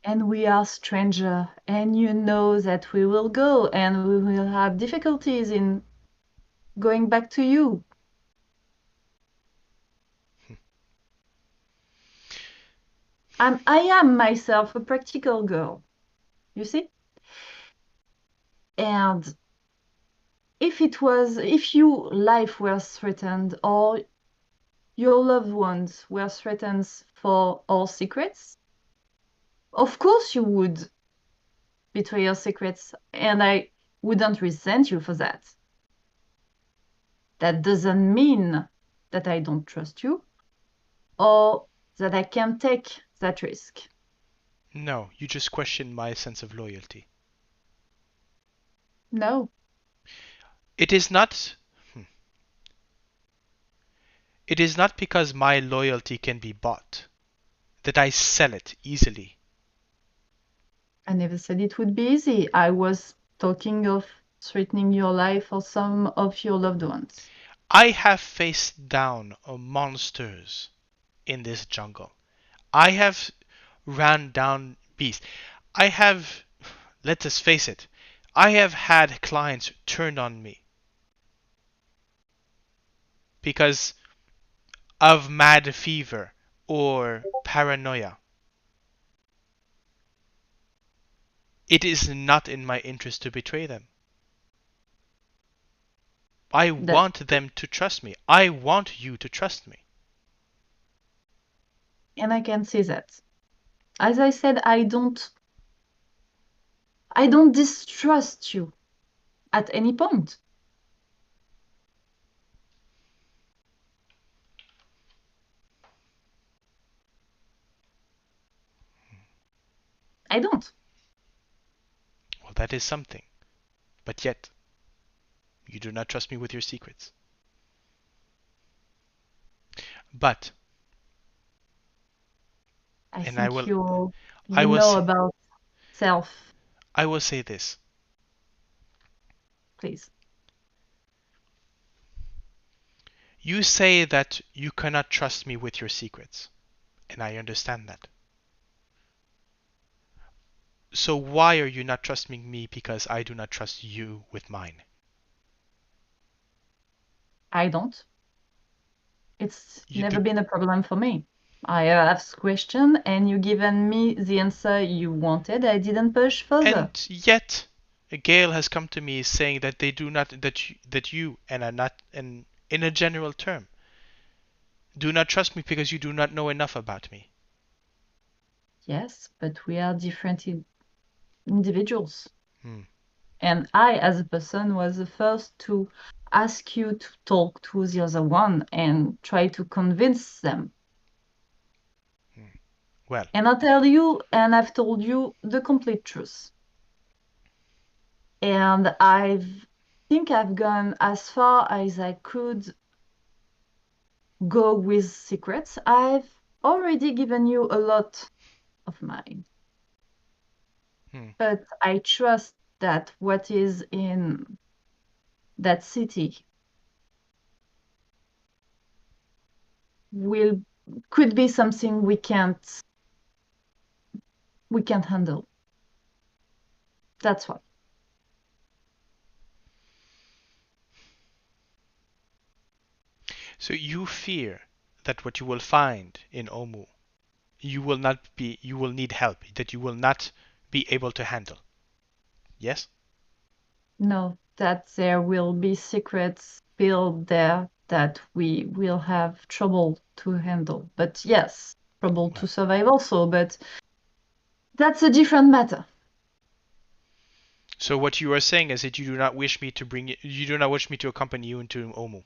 And we are stranger, and you know that we will go, and we will have difficulties in going back to you. I am myself a practical girl, you see? And if your life were threatened or your loved ones were threatened for our secrets, of course you would betray your secrets, and I wouldn't resent you for that. That doesn't mean that I don't trust you or that I can take that risk. No, you just question my sense of loyalty. No. It is not. It is not because my loyalty can be bought that I sell it easily. I never said it would be easy. I was talking of threatening your life or some of your loved ones. I have faced down monsters in this jungle. I have ran down beasts. I have, let us face it, I have had clients turn on me because of mad fever or paranoia. It is not in my interest to betray them. I want them to trust me. I want you to trust me. And I can see that. As I said, I don't distrust you at any point. I don't. Well, that is something. But yet, you do not trust me with your secrets. But I and think you I will know about self. I will say this. Please. You say that you cannot trust me with your secrets, and I understand that. So why are you not trusting me because I do not trust you with mine? I don't. It's never been a problem for me. I asked question and you given me the answer you wanted. I didn't push further. And yet, Gale has come to me saying that they do not that you and are not and in a general term. Do not trust me because you do not know enough about me. Yes, but we are different individuals. Hmm. And I, as a person, was the first to ask you to talk to the other one and try to convince them. Well, And I'll tell you, and I've told you the complete truth. And think I've gone as far as I could go with secrets. I've already given you a lot of mine. But I trust that what is in that city could be something we can't handle. That's why. so you fear that what you will find in Omu, you will need help, that you will not be able to handle. Yes? No, that there will be secrets built there that we will have trouble to handle. But yes, trouble to survive also, but that's a different matter. So what you are saying is that you do not wish me to accompany you into Omu.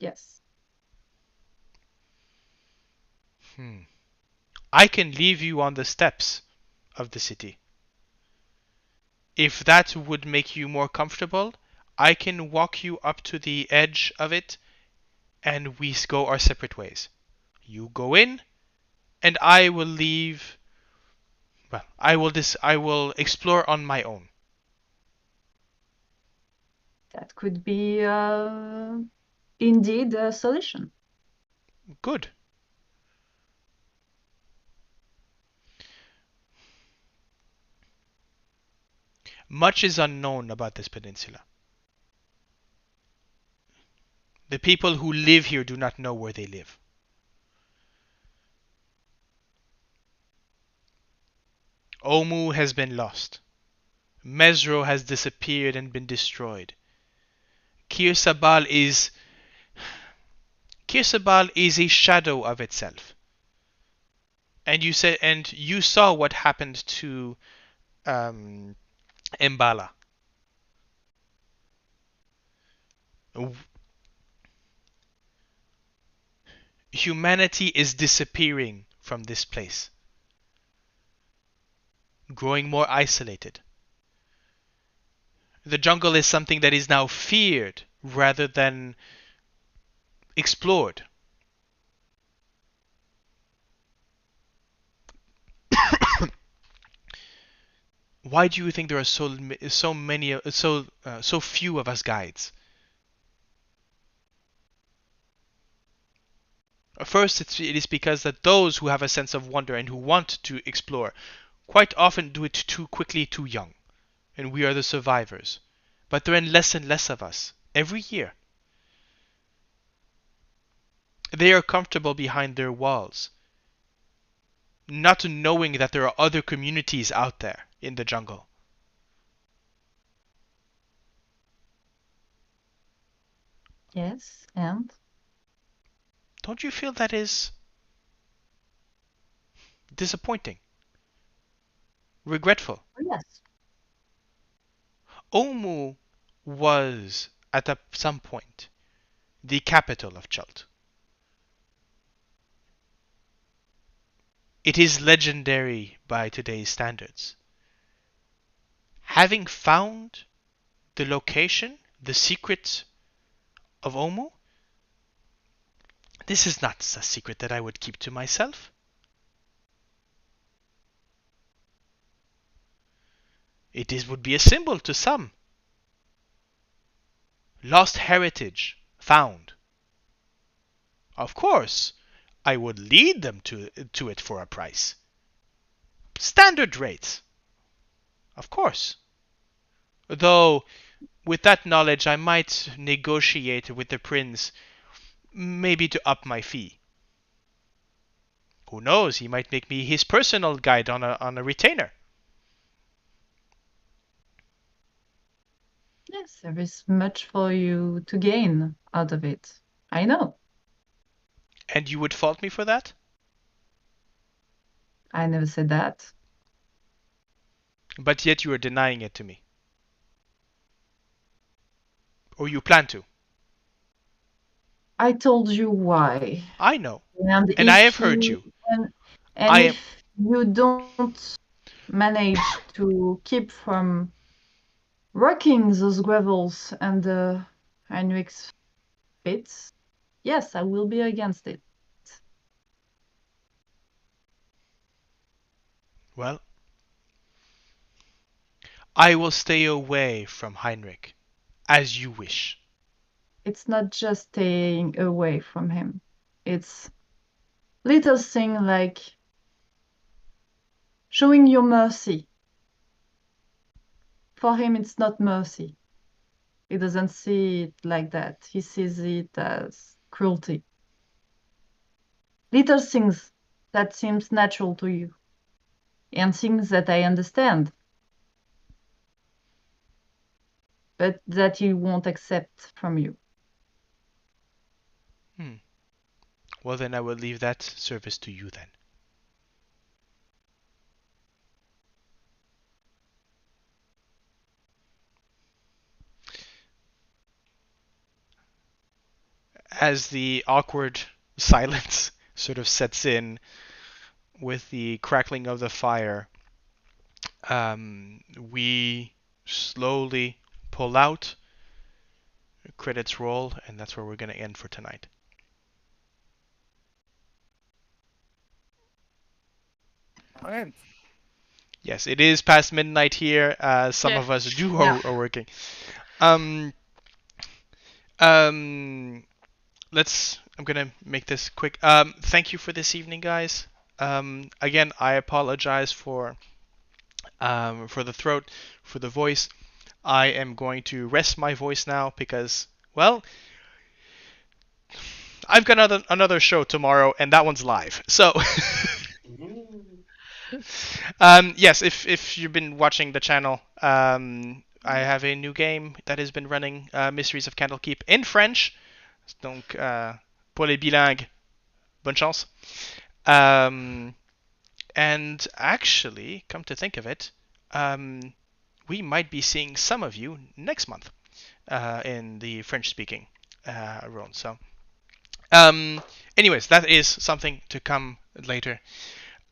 Yes. I can leave you on the steps of the city. If that would make you more comfortable, I can walk you up to the edge of it and we go our separate ways. You go in and I will leave. Well, I will explore on my own. That could be indeed a solution. Good. Much is unknown about this peninsula. The people who live here do not know where they live. Omu has been lost. Mesro has disappeared and been destroyed. Kirsabal is a shadow of itself. And you saw what happened to Mbala. Humanity is disappearing from this place, growing more isolated. The jungle is something that is now feared rather than explored. Why do you think there are so few of us guides? First, it is because that those who have a sense of wonder and who want to explore quite often do it too quickly, too young, and we are the survivors. But there are less and less of us every year. They are comfortable behind their walls, not knowing that there are other communities out there in the jungle. Yes, and? Don't you feel that is disappointing? Regretful? Yes. Omu was, at some point, the capital of Chult. It is legendary by today's standards. Having found the location, the secret of Omu, this is not a secret that I would keep to myself. Would be a symbol to some. Lost heritage found. Of course, I would lead them to it for a price. Standard rates. Of course. Though, with that knowledge, I might negotiate with the prince, maybe to up my fee. Who knows, he might make me his personal guide on a retainer. Yes, there is much for you to gain out of it. I know. And you would fault me for that? I never said that. But yet you are denying it to me. Or you plan to. I told you why. I know. And And I have if heard you you. and I am. if you don't manage to keep from rocking those gravels and Heinrich's pits, yes, I will be against it. Well, I will stay away from Heinrich, as you wish. It's not just staying away from him. It's little thing like showing your mercy. For him, it's not mercy. He doesn't see it like that. He sees it as cruelty. Little things that seems natural to you and things that I understand, but that he won't accept from you. Well, then I will leave that service to you then. As the awkward silence sort of sets in with the crackling of the fire, we slowly pull out, credits roll, and that's where we're going to end for tonight. Alright. Yes, it is past midnight here. Some Yeah. of us do Yeah. are working. Um, um, I'm gonna make this quick. Thank you for this evening, guys. Again, I apologize for the throat, for the voice. I am going to rest my voice now because, well, I've got another show tomorrow, and that one's live. So, Mhm. yes, if you've been watching the channel, I have a new game that has been running, Mysteries of Candlekeep in French. Donc, pour les bilingues, bonne chance. And actually, come to think of it, we might be seeing some of you next month in the French-speaking round. So, anyways, that is something to come later.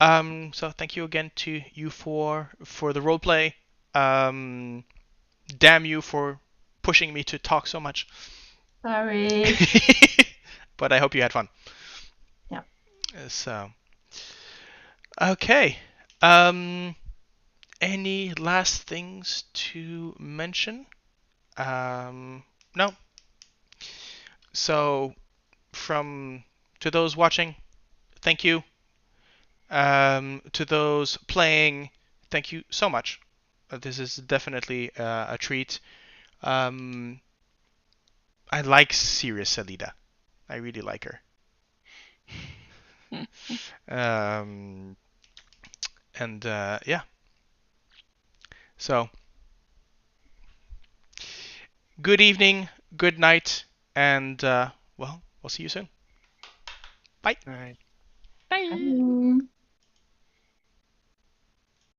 So thank you again to you for the roleplay. Damn you for pushing me to talk so much. Sorry. But I hope you had fun. Yeah. So, okay. Any last things to mention? No. So, from to those watching, thank you. To those playing, thank you so much. This is definitely a treat. Um, I like serious Salida. I really like her. um, and yeah. So, good evening, good night, and well, we'll see you soon. Bye. Alright. Bye. Bye.